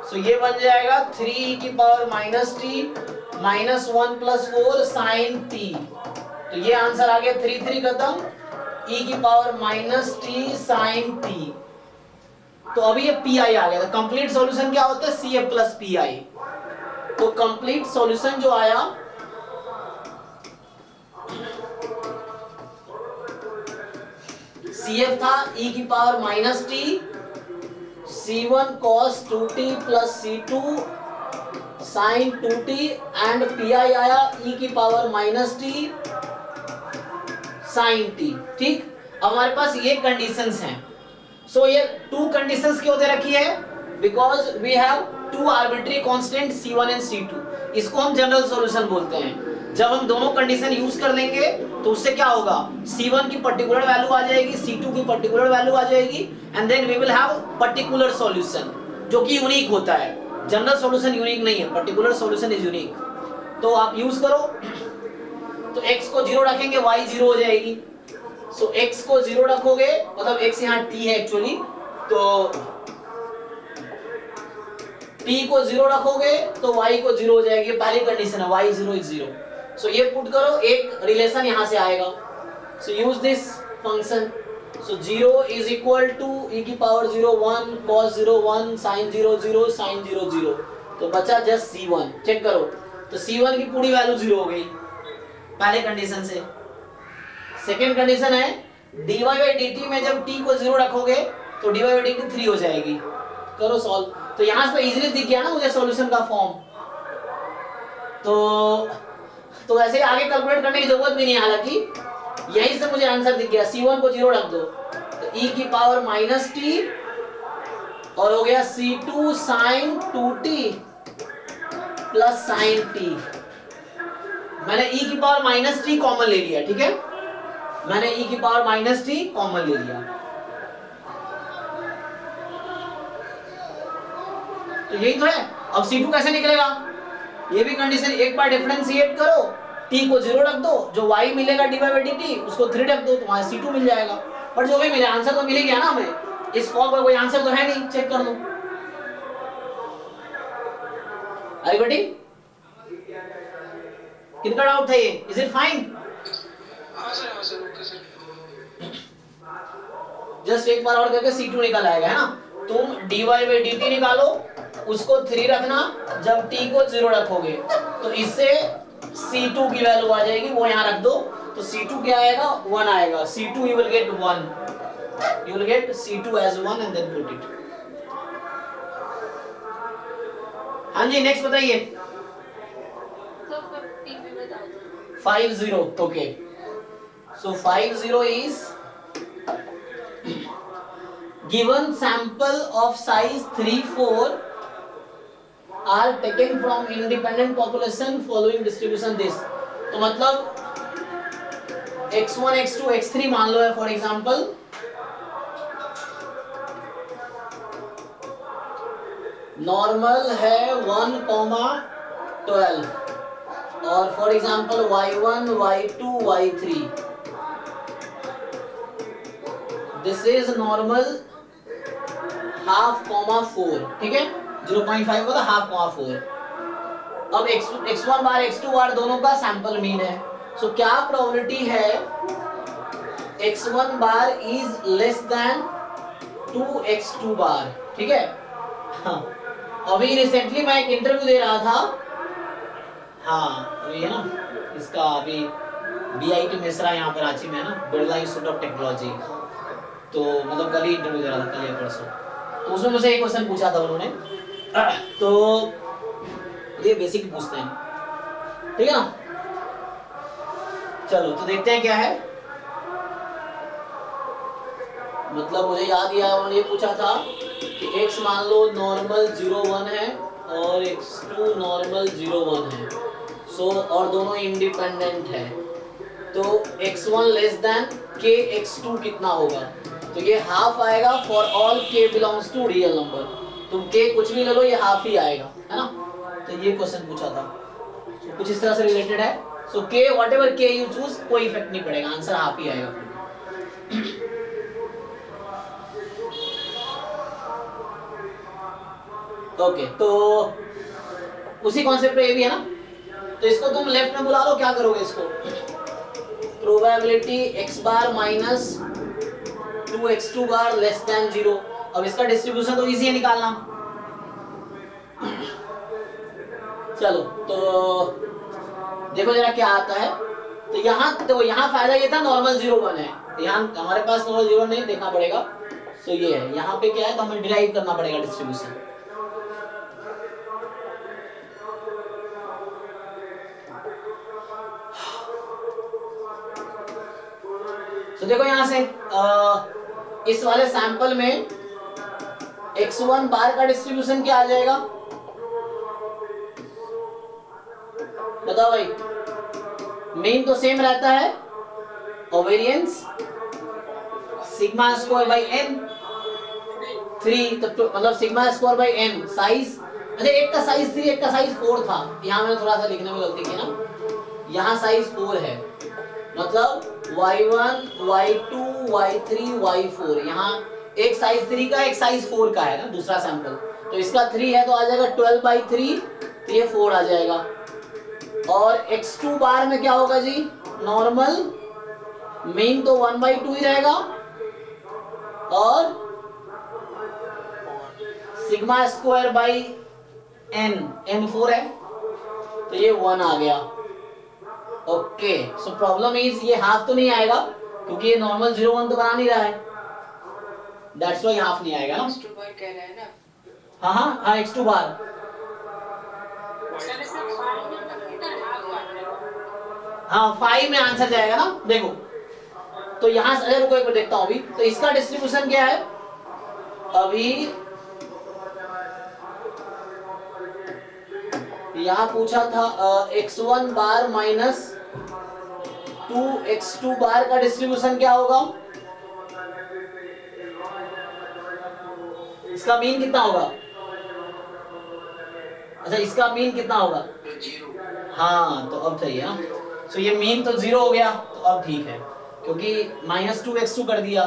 A: सो ये बन जाएगा 3 की power minus t minus 1 plus 4 sine t। तो ये आंसर आ गया 3 3 खत्म, e की power minus t sine t। तो अभी ये pi आ गया था। कंप्लीट सॉल्यूशन क्या होता है, CF प्लस pi। तो कंप्लीट सॉल्यूशन जो आया CF था e की power minus t c1 cos 2t plus c2 sin 2t and pi आया e की power minus t sin t। ठीक, अब हमारे पास ये कंडीशंस हैं। सो ये 2 कंडीशंस क्यों दे रखी है, because we have 2 arbitrary constant c1 and c2। इसको हम जनरल सॉल्यूशन बोलते हैं। जब हम दोनों कंडीशन यूज कर लेंगे तो उससे क्या होगा, c1 की पर्टिकुलर वैल्यू आ जाएगी, c2 की पर्टिकुलर वैल्यू आ जाएगी, and then we will have particular solution जो कि यूनिक होता है। जनरल सॉल्यूशन यूनिक नहीं है, पर्टिकुलर सॉल्यूशन इज यूनिक। तो आप यूज करो, तो x को 0 रखेंगे y 0 हो जाएगी। सो x को 0 रखोगे, मतलब x यहाँ t है एक्चुअली, तो t को 0 रखोगे तो y को 0 हो जाएगी, पहली कंडीशन है y 0 इज 0। सो ये पुट करो, एक रिलेशन यहाँ से आएगा। So use this function. So 0 is equal to e की पावर 0 1 cos 0 1 sin 0 0 sin 0 0, तो बचा जस्ट c1। चेक करो, तो c1 की पूरी वैल्यू 0 हो गई पहले कंडीशन से। सेकेंड कंडीशन है dy by dt में जब t को 0 रखोगे तो dy by dt 3 हो जाएगी। करो सॉल्व, तो यहाँ से इजीली दिख गया ना मुझे सॉल्यूशन का फॉर्म। तो ऐसे आगे कैलकुलेट करने की जरूरत भी नहीं, हालांकि यहीं से मुझे आंसर दिख गया। c1 को 0 रख दो तो e की पावर माइनस t और हो गया c2 sin 2t plus sin t। मैंने e की पावर माइनस t कॉमन ले लिया, ठीक है, मैंने e की पावर माइनस t कॉमन ले लिया। तो यही तो है। अब C2 कैसे निकलेगा, ये भी कंडीशन, एक बार डिफरेंशिएट करो, t को 0 रख दो, जो y मिलेगा dy/dt उसको 3 रख दो, तुम्हारा C2 मिल जाएगा। पर जो भी मिले आंसर तो मिल ही गया ना हमें, इस फॉर्म का कोई आंसर तो है नहीं, चेक कर लो। एवरीबॉडी, कितना डाउट था ये, इज इट फाइन?
C: हाँ सर ओके सर।
A: जस्ट एक बार और करके C2 निकल आएगा, है ना। तुम dy/dt निकालो, उसको 3 रखना, जब t को 0 रखोगे तो इससे C2 की वैल्यू आ जाएगी, वो यहाँ रख दो, तो C2 क्या आएगा, 1 आएगा। C2 you will get 1, you will get C2 as 1 and then put it। हाँ जी, नेक्स्ट बताइए।
D: तो 50 में बता दो।
A: 50, okay, so 50 is given sample of size 3, 4 are taken from independent population following distribution this। तो मतलब x1 x2 x3 मान लो है फॉर एग्जांपल, नॉर्मल है 1,12 और for example y1 y2 y3, this is normal 1/2,4, ठीक है, 0.5 का हाफ 4। अब x1 बार x2 बार दोनों का सैंपल मीन है, सो क्या प्रोबेबिलिटी है x1 bar is less than 2x2 बार, ठीक है। हाँ, अभी रिसेंटली मैं एक इंटरव्यू दे रहा था, हाँ अभी है ना इसका, अभी BIT मेसरा यहाँ पर रांची में है ना, बिरला इंस्टीट्यूट ऑफ टेक्नोलॉजी, तो मतलब कल ही इंटरव्यू दे रहा था, कल या परसों, तो उसमें मुझे एक क्वेश्चन पूछा था उन्होंने, तो ये बेसिक पूछते हैं, ठीक है ना। चलो तो देखते हैं क्या है, मतलब मुझे याद किया उन्होंने ये पूछा था कि x मान लो नॉर्मल 0,1 है और x2 नॉर्मल 0,1 है, सो और दोनों इंडिपेंडेंट है, तो x1 less than k x2 कितना होगा, तो ये हाफ आएगा for all k belongs to real number, तुम k कुछ भी ले लो ये हाफ ही आएगा, है ना। तो ये क्वेश्चन पूछा था, तो कुछ इस तरह से रिलेटेड है, सो k whatever k you choose कोई इफेक्ट नहीं पड़ेगा, आंसर हाफ ही आएगा। ओके, तो उसी कॉन्सेप्ट पे ये भी है ना, तो इसको तुम लेफ्ट में बुला लो, क्या करोगे इसको, प्रोबेबिलिटी x बार माइनस 2x2 बार लेस देन 0। अब इसका डिस्ट्रीब्यूशन तो इजी है निकालना, चलो तो देखो जरा क्या आता है। तो यहाँ फायदा ये था नॉर्मल 0,1 है, यहाँ हमारे पास नॉर्मल 0 नहीं, देखना पड़ेगा, तो ये है, यहाँ पे क्या है तो हमें डिराइव करना पड़ेगा डिस्ट्रीब्यूशन। तो देखो यहाँ से इस वाले सैंपल में x1 बार का डिस्ट्रीब्यूशन क्या आ जाएगा, बताओ भाई, मीन तो सेम रहता है और variance sigma square by n 3, तो मतलब sigma square by n size, अच्छा एक का साइज 3 एक का साइज 4 था, यहाँ मैंने थोड़ा सा लिखने में गलती की ना, यहाँ साइज 4 है, मतलब y1 y2 y3 y4, यहाँ एक साइज 3 का एक साइज 4 का है ना दूसरा सैंपल, तो इसका 3 है तो आ जाएगा 12/3, तो ये 4 आ जाएगा। और x2 बार में क्या होगा जी, नॉर्मल मीन तो 1/2 ही रहेगा और सिग्मा स्क्वायर बाई n 4 है, तो ये 1 आ गया। ओके, सो प्रॉब्लम इज ये हाफ तो नहीं आएगा क्योंकि ये नॉर्मल 0,1 तो बना नहीं रहा है, दैट्स व्हाई हाफ नहीं आएगा ना।
E: x2 बार कह रहा है ना,
A: हाँ x2 बार,
E: सर इसमें 5 में तक कितना हाफ आ जाएगा,
A: हाँ 5 में आंसर जाएगा ना, देखो तो यहाँ से रुको एक बार देखता हूँ अभी, तो इसका डिस्ट्रीब्यूशन क्या है, अभी यहाँ पूछा था x1 बार माइनस 2x2 बार का डिस्ट्रीब्यूशन क्या होगा, इसका मीन कितना होगा, अच्छा इसका मीन कितना होगा?
F: 0।
A: हाँ तो अब सही है ना। सो ये मीन तो 0 हो गया, तो अब ठीक है क्योंकि -2x2 कर दिया,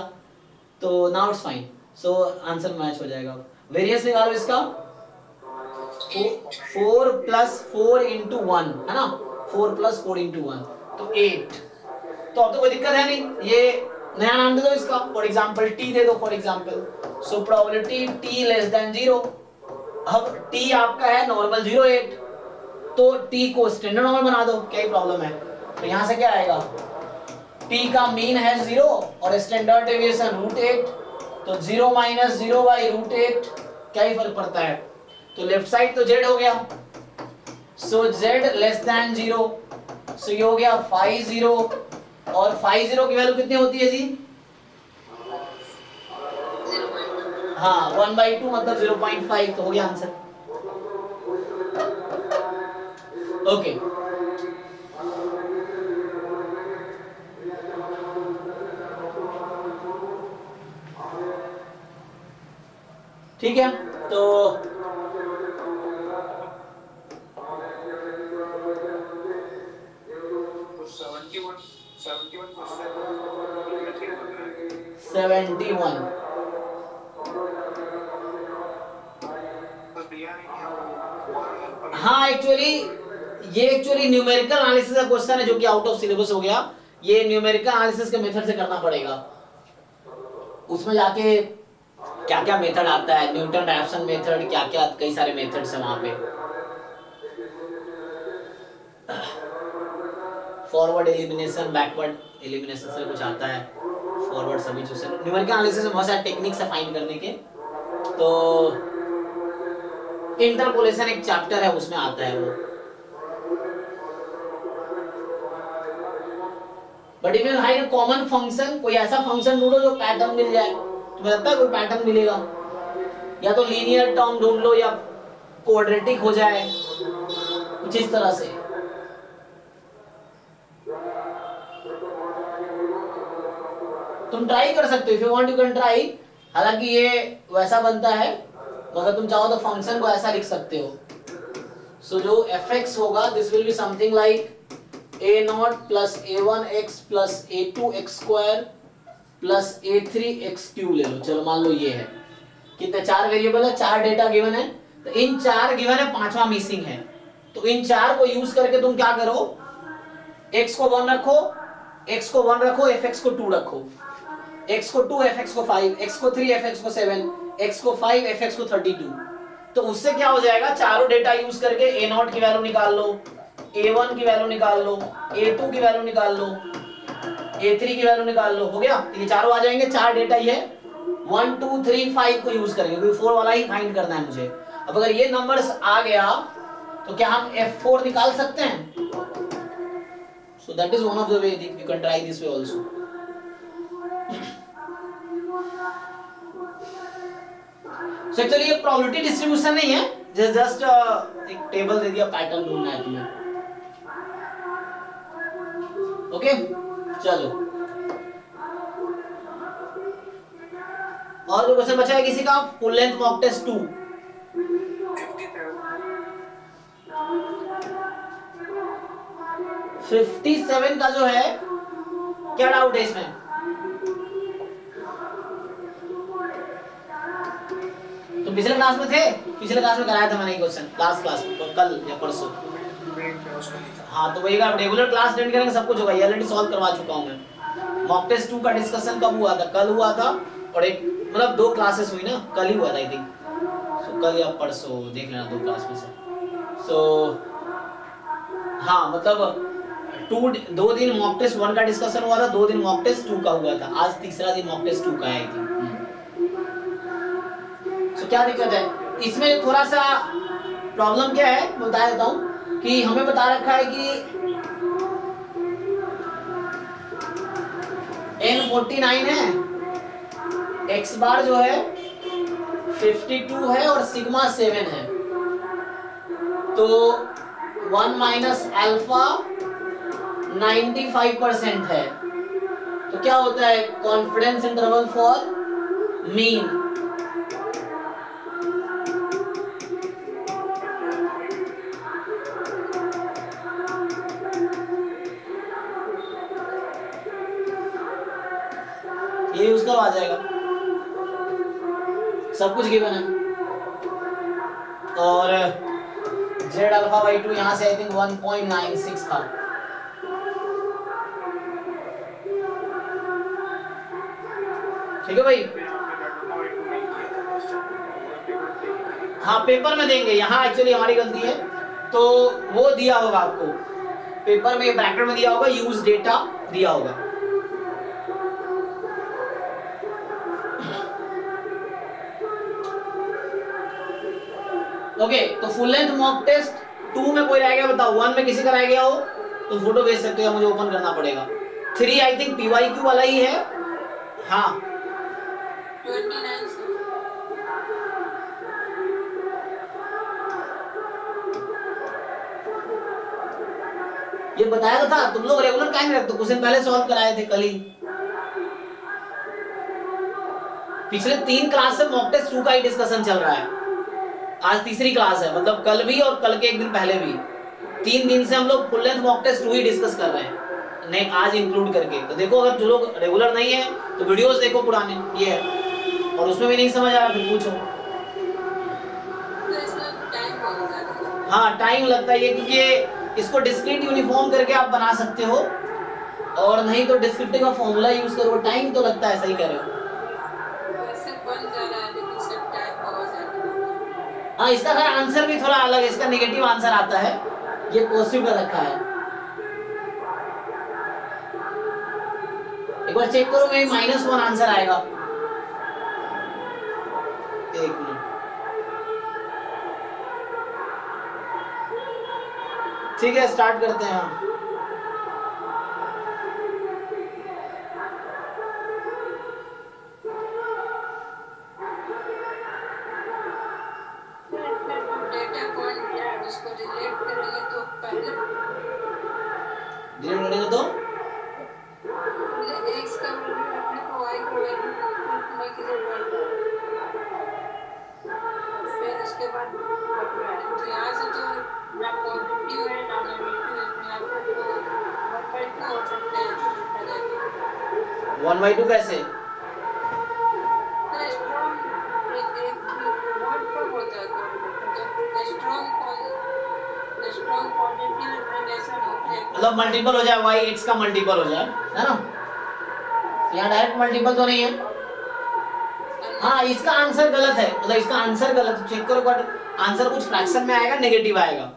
A: तो now it's fine. So answer match हो जाएगा। वेरिएंस निकालो इसका, 4 + 4 × 1 है ना, 4 + 4 × 1 तो 8। तो अब तो कोई दिक्कत है नहीं, ये नया नाम दे दो इसका, फॉर एग्जांपल t दे दो for example. So probability t less than 0। अब t आपका है नॉर्मल 0.8, तो t को स्टैंडर्ड नॉर्मल बना दो, क्या ही प्रॉब्लम है। तो यहां से क्या आएगा, t का मीन है 0 और स्टैंडर्ड डेविएशन √8, तो 0 - 0/√8 क्या ही फर्क पड़ता है। तो लेफ्ट साइड तो z हो गया, सो z लेस देन 0, सो ये हो गया 5 और 5 की वैल्यू कितनी होती है जी? हाँ 1/2 मतलब 0.5, तो हो गया आंसर। ओके ठीक है, तो सेवेंटी वन हाँ एक्चुअली न्यूमेरिकल एनालिसिस का क्वेश्चन है जो कि आउट ऑफ सिलेबस हो गया। ये न्यूमेरिकल एनालिसिस के मेथड से करना पड़ेगा, उसमें जाके क्या क्या मेथड आता है, न्यूटन रैप्सन मेथड, क्या क्या कई सारे मेथड्स हैं वहां पे। फॉरवर्ड एलिमिनेशन, बैकवर्ड एलिमिनेशन से कुछ आता है, फॉरवर्ड सब्स्टिट्यूशन, न्यूमेरिकल एनालिसिस में बहुत सारे टेक्निक्स है फाइंड करने के। तो इंटरपोलेशन एक चैप्टर है उसमें आता है वो। But if you hide common function, कोई ऐसा फंक्शन ढूंढो जो पैटर्न मिल जाए, तुम्हें लगता है कोई पैटर्न मिलेगा? या तो लीनियर टर्म ढूंढ लो या क्वाड्रेटिक हो जाए, कुछ इस तरह से। तुम ट्राई कर सकते हो, if you want you can try. हालांकि ये वैसा बनता है, अगर तुम चाहो तो फंक्शन को ऐसा लिख सकते हो। सो जो fx होगा, this will be something like a0 + a1x + a2x² + a3x³ ले लो। चलो मान लो ये है, कितने 4 वेरिएबल है, 4 डेटा गिवन है, तो इन 4 गिवन है, 5वां मिसिंग है। तो इन 4 को यूज करके तुम क्या करो, x को 1 रखो, fx को 2 रखो, x को 2 fx को 5, x को 3 fx को 7, x को 5 fx को 32। तो उससे क्या हो जाएगा, चारों डेटा यूज करके a0 की वैल्यू निकाल लो, a1 की वैल्यू निकाल लो, a2 की वैल्यू निकाल लो, a3 की वैल्यू निकाल लो, हो गया। ये चारों आ जाएंगे, 4 डेटा ही है, 1 2 3 5 को यूज करेंगे क्योंकि 4 वाला ही फाइंड करना है मुझे। अब अगर ये नंबर्स आ गया तो क्या हम f4 निकाल सकते हैं? So that is one of the way you can try this way also. So actually ये प्रोबेबिलिटी डिस्ट्रीब्यूशन नहीं है, जस्ट एक टेबल दे दिया, पैटर्न ढूंढना है तुम्हें। ओके चलो, और कोई क्वेश्चन बचा है किसी का? फुल लेंथ मॉक टेस्ट 2 57 का जो है, क्या डाउट है इसमें? तो पिछले क्लास में थे, पिछले क्लास में कराया था मैंने ये क्वेश्चन, लास्ट क्लास में, कल या परसों। हाँ तो वही, आप रेगुलर क्लास अटेंड करेंगे सब कुछ होगा, ये ऑलरेडी सॉल्व करवा चुका हूँ मैं। मॉक टेस्ट 2 का डिस्कशन कब हुआ था? कल हुआ था, और एक मतलब 2 क्लासेस हुई ना, कल ही हुआ था आई थिंक। सो कल या परसों देख लेना 2 क्लास में से। सो हाँ मतलब 2 दिन मॉक टेस्ट 1 का डिस्कशन हुआ था, 2 दिन मॉक टेस्ट 2 का हुआ था, आज तीसरा दिन मॉक टेस्ट 2 का है आई थिंक। सो क्या दिक्कत है इसमें? थोड़ा सा प्रॉब्लम क्या है बता देता हूँ, कि हमें बता रखा है कि n49 है, x बार जो है 52 है और सिग्मा 7 है, तो 1 - अल्फा 95% है। तो क्या होता है, कॉन्फिडेंस इंटरवल फॉर मीन। ये यूज करो, आ जाएगा, सब कुछ गिवन है। और जेड अल्फा बाई 2 यहाँ से आई थिंक 1.96 था। ठीक है भाई, हाँ पेपर में देंगे, यहाँ एक्चुअली हमारी गलती है, तो वो दिया होगा आपको पेपर में, ब्रैकेट में दिया होगा, यूज डेटा दिया होगा। ओके तो फुल लेंथ मॉक टेस्ट 2 में कोई रह गया बताओ, 1 में किसी का रह गया हो तो फोटो भेज सकते हो, मुझे ओपन करना पड़ेगा। 3 आई थिंक PYQ वाला ही है। हाँ
E: 29 से।
A: ये बताया तो था, तुम लोग रेगुलर काहे नहीं रखते, कुछ दिन पहले सॉल्व कराए थे कल ही। पिछले 3 क्लास से मॉक टेस्ट 2 का ही डिस्कशन चल रहा है, आज तीसरी क्लास है, मतलब कल भी और कल के एक दिन पहले भी 3 दिन से हम लोग फुल लेंथ मॉक टेस्ट 2 ही डिस्कस कर रहे हैं, नहीं आज इंक्लूड करके। तो देखो अगर जो लोग रेगुलर नहीं है तो वीडियोस देखो पुराने, ये है, और उसमें भी नहीं समझ आ रहा फिर पूछो।
E: तो इसमें टाइम बहुत ज़्यादा है।
A: हाँ टाइम लगता है ये, क्योंकि इसको डिस्क्रीट यूनिफॉर्म करके आप बना सकते हो, और नहीं तो डिस्क्रिप्टिव का फॉर्मूला यूज करो, टाइम तो लगता है, सही कह रहे हो।
E: वैसे बन जा रहा है लेकिन इसका टाइम बहुत ज़्यादा है।
A: हाँ इसका खैर आंसर भी थोड़ा अलग है, इसका नेगेटिव आंसर आता है, ये पॉजिटिव का रखा है। एक बार चेक करो, में -1 आंसर आएगा। एक मिनट, ठीक है स्टार्ट करते हैं हम।
E: डेटा पॉइंट दिया है उसको रिलेट करेंगे तो पहले
A: डिलीट करेंगे तो
E: x का वैल्यू अपने को y का वैल्यू रखने की जरूरत है, फिर उसके बाद तो यहाँ से तो ना पॉजिटिव है ना नेगेटिव है, यहाँ पे तो 1/2 हो सकते हैं तो देखा जाए
A: 1/2 कैसे?
E: तो स्ट्रॉन्ग वर्ड कब होता है तो स्ट्रॉन्ग पॉजिटिव रिलेशन होते हैं,
A: मतलब मल्टीपल हो जाए, y x का मल्टीपल हो जाए, है ना? यहाँ डायरेक्ट मल्टीपल तो नहीं है। हाँ इसका आंसर गलत है, मतलब इसका आंसर गलत, चेक करो, बट आंसर कुछ फ्रैक्शन में आएगा, नेगेटिव आएगा।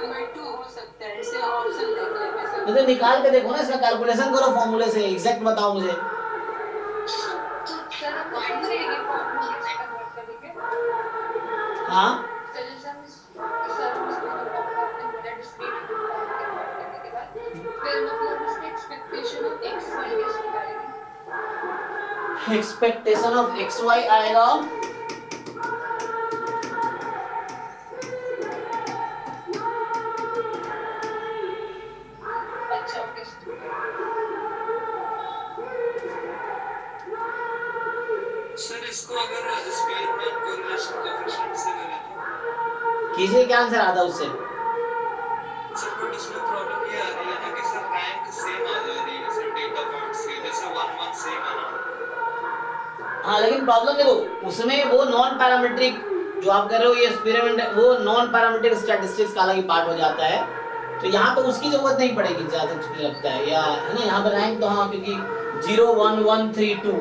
E: 1/2 हो सकता है, इसे ऑप्शन देख ले वैसे
A: तो निकाल के देखो ना, इसका कैलकुलेशन करो फॉर्मूले से, एग्जैक्ट बताओ मुझे।
D: सर हम बताएंगे ये फॉर्मूला कैसे कन्वर्ट करेंगे।
A: हाँ
D: सजेशन सर उसको जो फॉर्मूला आपने बोला डिस्क्रीट यूनिफॉर्म कन्वर्ट करने के बाद फिर मतलब इसकी एक्सपेक्टेशन ऑफ x y कैसे निकालेंगे।
A: एक्सपेक्टेशन ऑफ xy आएगा,
D: अच्छा ओके
C: सर इसको अगर square root and correlation coefficient से करें तो
A: कीजिए, क्या आंसर आता है उससे?
C: सर बट इसमें प्रॉब्लम ये आ रही है ना कि सर रैंक सेम आ जा रही है सर डेटा पॉइंट से, जैसे 1 1 सेम है ना।
A: हाँ लेकिन प्रॉब्लम देखो, उसमें वो नॉन पैरामीट्रिक जो आप कर रहे हो, ये एक्सपेरिमेंट, वो नॉन पैरामीट्रिक स्टैटिस्टिक्स का अलग ही पार्ट हो जाता है, तो यहाँ पे उसकी जरूरत नहीं पड़ेगी जहाँ तक मुझे लगता है, या है ना, यहाँ पे रैंक तो हाँ, क्योंकि 0 1 1 3 2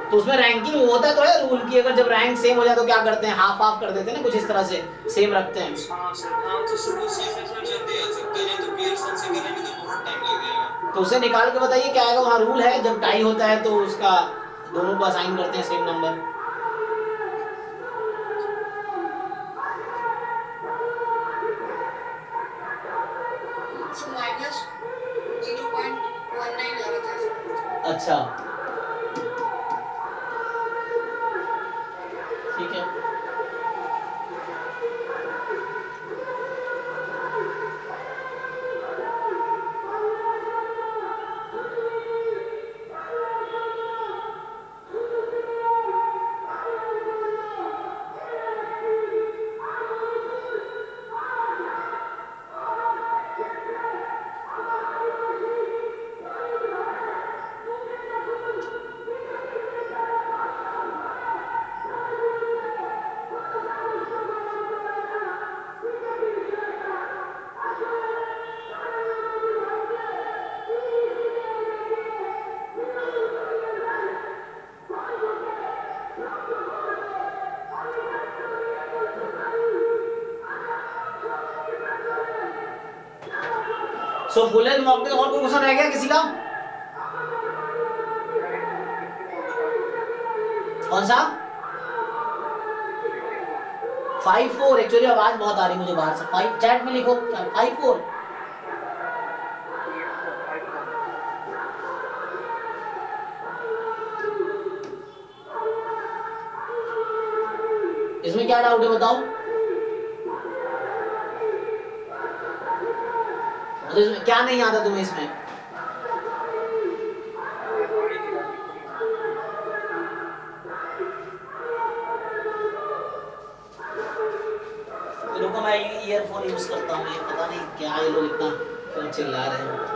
A: तो उसमें रैंकिंग होता है, तो है रूल की, अगर जब रैंक सेम हो जाए तो क्या करते हैं, हाफ हाफ कर देते हैं ना, कुछ इस तरह से सेम रखते हैं।
C: हाँ सर, हाँ तो सर उस चीज में सर जल्दी आ सकता है, नहीं तो पियर्सन से करेंगे तो बहुत टाइम लग जाएगा।
A: तो उसे निकाल के बताइए क्या आएगा, वहाँ रूल है जब टाई होता है तो उसका दोनों को असाइन करते हैं सेम नंबर।
B: -0.19 आ रहा था।
A: अच्छा ठीक है, so full length mock test और कोई क्वेश्चन रह गया किसी का? कौन सा? 5-4 एक्चुअली आवाज बहुत आ रही मुझे बाहर से। 5 चैट में लिखो 5-4। इसमें क्या डाउट है बताओ? तो इसमें क्या नहीं आता तुम्हें इसमें? रुको मैं ईयरफोन यूज करता हूँ, ये पता नहीं क्या ये लोग इतना क्यों चिल्ला रहे हैं।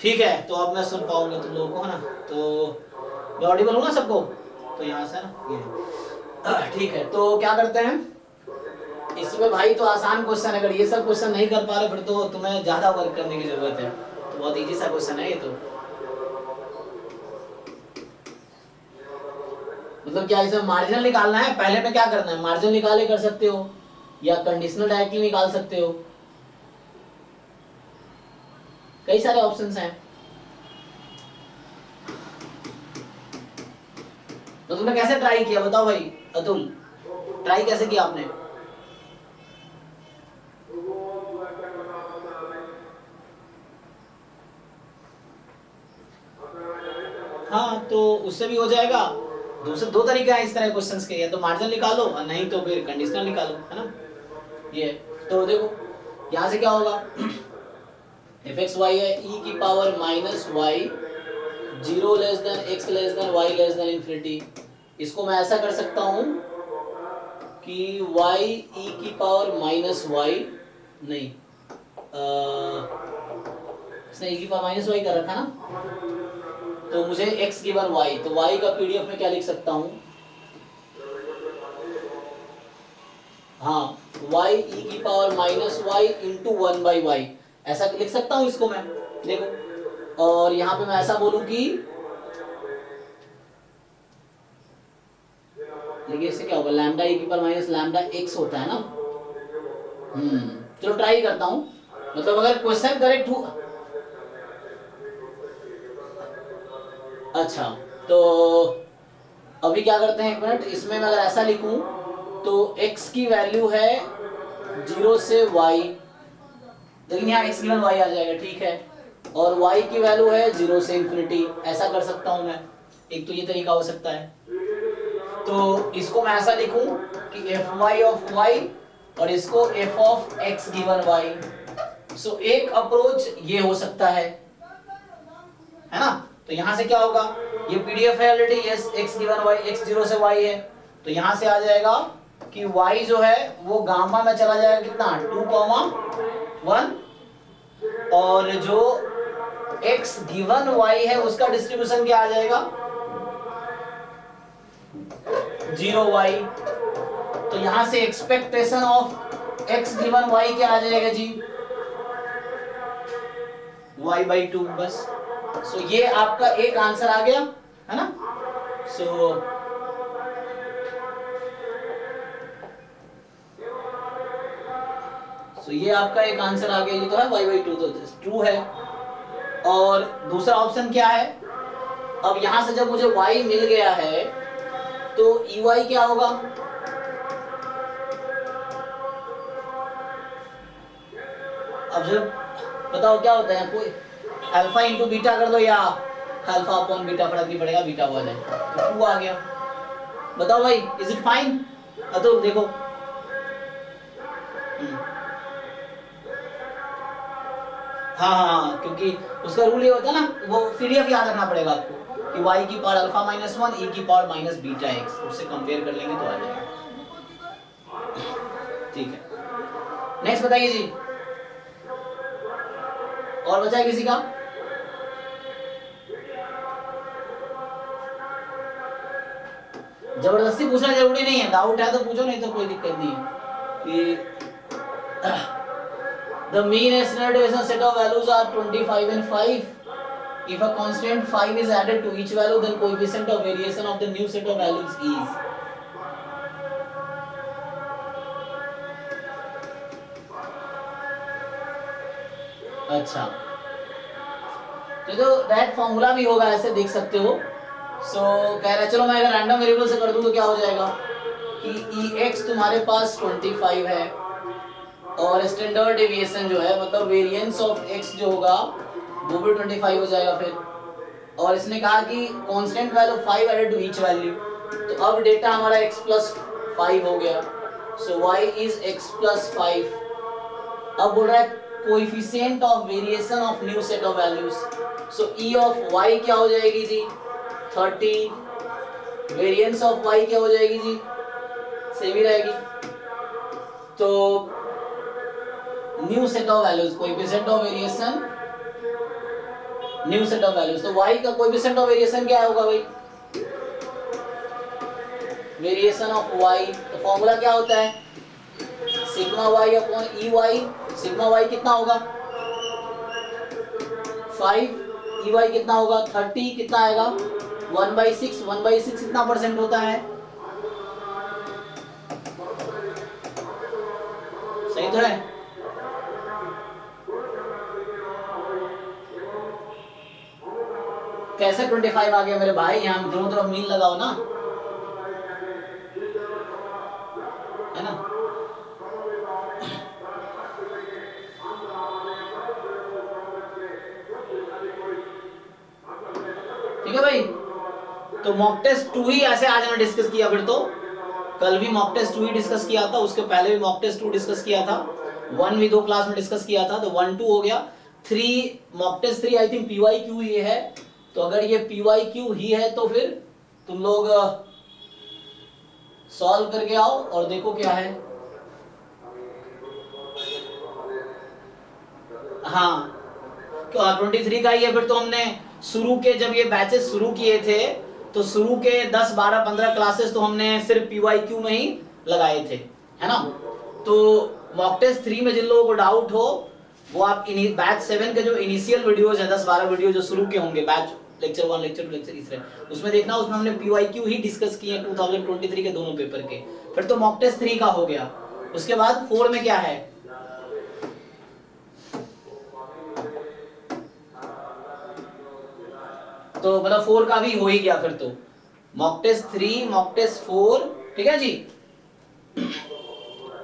A: ठीक है, तो अब मैं सुन पाऊंगा तुम लोगों को, है ना? तो मैं ऑडिबल हूँ ना सबको? तो यहाँ से ना ये ठीक है। तो क्या करते हैं इसमें भाई? तो आसान क्वेश्चन है, अगर ये सब क्वेश्चन नहीं कर पा रहे फिर तो तुम्हें ज्यादा वर्क करने की जरूरत है। तो बहुत इजी सा क्वेश्चन है ये। तो मतलब क्या इसमें मार्जिनल निकालना है? पहले में क्या करना है? मार्जिन निकाले कर सकते हो या कंडीशनल डायरेक्टली निकाल सकते हो, कई सारे ऑप्शंस हैं। तो तुमने कैसे ट्राई किया बताओ भाई? अतुल, ट्राई कैसे किया आपने? हाँ, तो उससे भी हो जाएगा। दूसरे दो तरीके हैं इस तरह क्वेश्चंस के, या तो मार्जिन निकालो और नहीं तो फिर कंडीशनल निकालो, है ना? ये तो देखो यहाँ से क्या होगा, fx(y) है e की power minus y 0 less than x less than y less than infinity. इसको मैं ऐसा कर सकता हूँ कि y e की पावर माइनस वाई, नहीं इसने e की पावर माइनस वाई कर रखा ना, तो मुझे x गिवन y, तो y का पीडीएफ में क्या लिख सकता हूँ? हाँ, y e की power minus y into 1/y, ऐसा लिख सकता हूँ इसको मैं। देखो, और यहाँ पे मैं ऐसा बोलूं कि देखिए इससे क्या होगा, लैम्डा e की पावर माइनस लैम्डा x होता है ना। चलो ट्राई करता हूँ, मतलब अगर क्वेश्चन करेक्ट हो। अच्छा, तो अभी क्या करते हैं, एक मिनट, इसमें मैं अगर ऐसा लिखूं तो x की वैल्यू है 0 से y, लेकिन यहाँ x गिवन y आ जाएगा, ठीक है, और y की वैल्यू है 0 से इन्फिनिटी। ऐसा कर सकता हूं मैं, एक तो ये तरीका हो सकता है। तो इसको मैं ऐसा लिखूं कि fy ऑफ y और इसको f of x given y। सो एक अप्रोच ये हो सकता है ना? तो यहां से क्या होगा, ये पीडीएफ है already, yes x given y, x 0 से y है, तो यहां से आ जाएगा कि y जो है वो गामा में चला जाएगा कितना, 2,1, और जो x गिवन y है उसका डिस्ट्रीब्यूशन क्या आ जाएगा, 0y। तो यहां से expectation of x given y क्या आ जाएगा जी, y/2 बस। सो ये आपका एक आंसर आ गया, है ना? सो ये आपका एक आंसर आ गया, ये तो है y/2, तो ट्रू है। और दूसरा ऑप्शन क्या है, अब यहां से जब मुझे y मिल गया है तो ey क्या होगा, अब जब बताओ क्या होता है, कोई अल्फा इंटू बीटा कर दो या अल्फा अपॉन बीटा, फर्क नहीं पड़ेगा, बीटा हुआ जाए तो 2 आ गया। बताओ भाई, इज इट फाइन? तो देखो हाँ, क्योंकि उसका रूल ये होता है ना, वो पीडीएफ याद रखना पड़ेगा आपको कि y की पावर अल्फा माइनस 1 e की पावर माइनस बीटा x, उससे कंपेयर कर लेंगे तो आ जाएगा। ठीक है, नेक्स्ट बताइए जी, और बचा है किसी का? जबरदस्ती पूछना जरूरी नहीं है, डाउट है तो पूछो, नहीं तो कोई दिक्कत नहीं है। कि the mean estimate deviation set of values are 25 and 5. If a constant 5 is added to each value, then coefficient of variation of the new set of values is. अच्छा, तो दैट फॉर्मूला भी होगा, ऐसे देख सकते हो। सो कह रहा है, चलो मैं अगर रैंडम वेरिएबल से कर दूं तो क्या हो जाएगा कि ex तुम्हारे पास 25 है और स्टैंडर्ड डेविएशन जो है, मतलब वेरिएंस ऑफ x जो होगा वो भी 25 हो जाएगा फिर। और इसने कहा कि constant value 5 added to each value, तो अब डेटा हमारा x प्लस 5 हो गया, so y is x plus 5। अब बोल रहा है coefficient of variation of new set of values, so e of y क्या हो जाएगी जी 30, वेरिएंस ऑफ y क्या हो जाएगी जी, सेम ही रहेगी। तो new set of values, coefficient of variation new set of values, तो y का कोएफिशिएंट ऑफ वेरिएशन क्या होगा भाई, वेरिएशन ऑफ y, तो फॉर्मूला क्या होता है sigma y upon E y. Sigma y कितना होगा 5, ई वाई कितना होगा 30, कितना आएगा 1/6, 1/6 कितना परसेंट होता है, सही तो है। कैसे 25 आ गया मेरे भाई, यहाँ दोनों तरफ मीन लगाओ ना, है ना। ठीक है भाई, तो मॉक टेस्ट 2 ही ऐसे आज हमने डिस्कस किया, फिर तो कल भी मॉक टेस्ट 2 ही डिस्कस किया था, उसके पहले भी मॉक टेस्ट 2 डिस्कस किया था, 1 भी 2 क्लास में डिस्कस किया था, तो 1 2 हो गया। 3 mock test 3 I think PYQ ही है, तो अगर ये PYQ ही है तो फिर तुम लोग सॉल्व करके आओ और देखो क्या है। हाँ, 23 का ही है, फिर तो हमने शुरू के जब ये बैचेस शुरू किए थे तो शुरू के 10 12 15 क्लासेस तो हमने सिर्फ PYQ में ही लगाए थे, है ना। तो मॉक टेस्ट 3 में जिन लोगों को डाउट हो वो आप बैच 7 के जो इनिशियल वीडियोज है 10 12 वीडियो जो शुरू के होंगे, बैच लेक्चर 1 लेक्चर 2 लेक्चर 3, उसमें देखना, उसमें हमने PYQ ही डिस्कस किए 2023 के दोनों पेपर के। फिर तो मॉक टेस्ट 3 का हो गया, उसके बाद 4 में क्या है, तो मतलब 4 का भी हो ही गया, फिर तो मॉक टेस्ट 3 मॉक टेस्ट 4, ठीक है जी।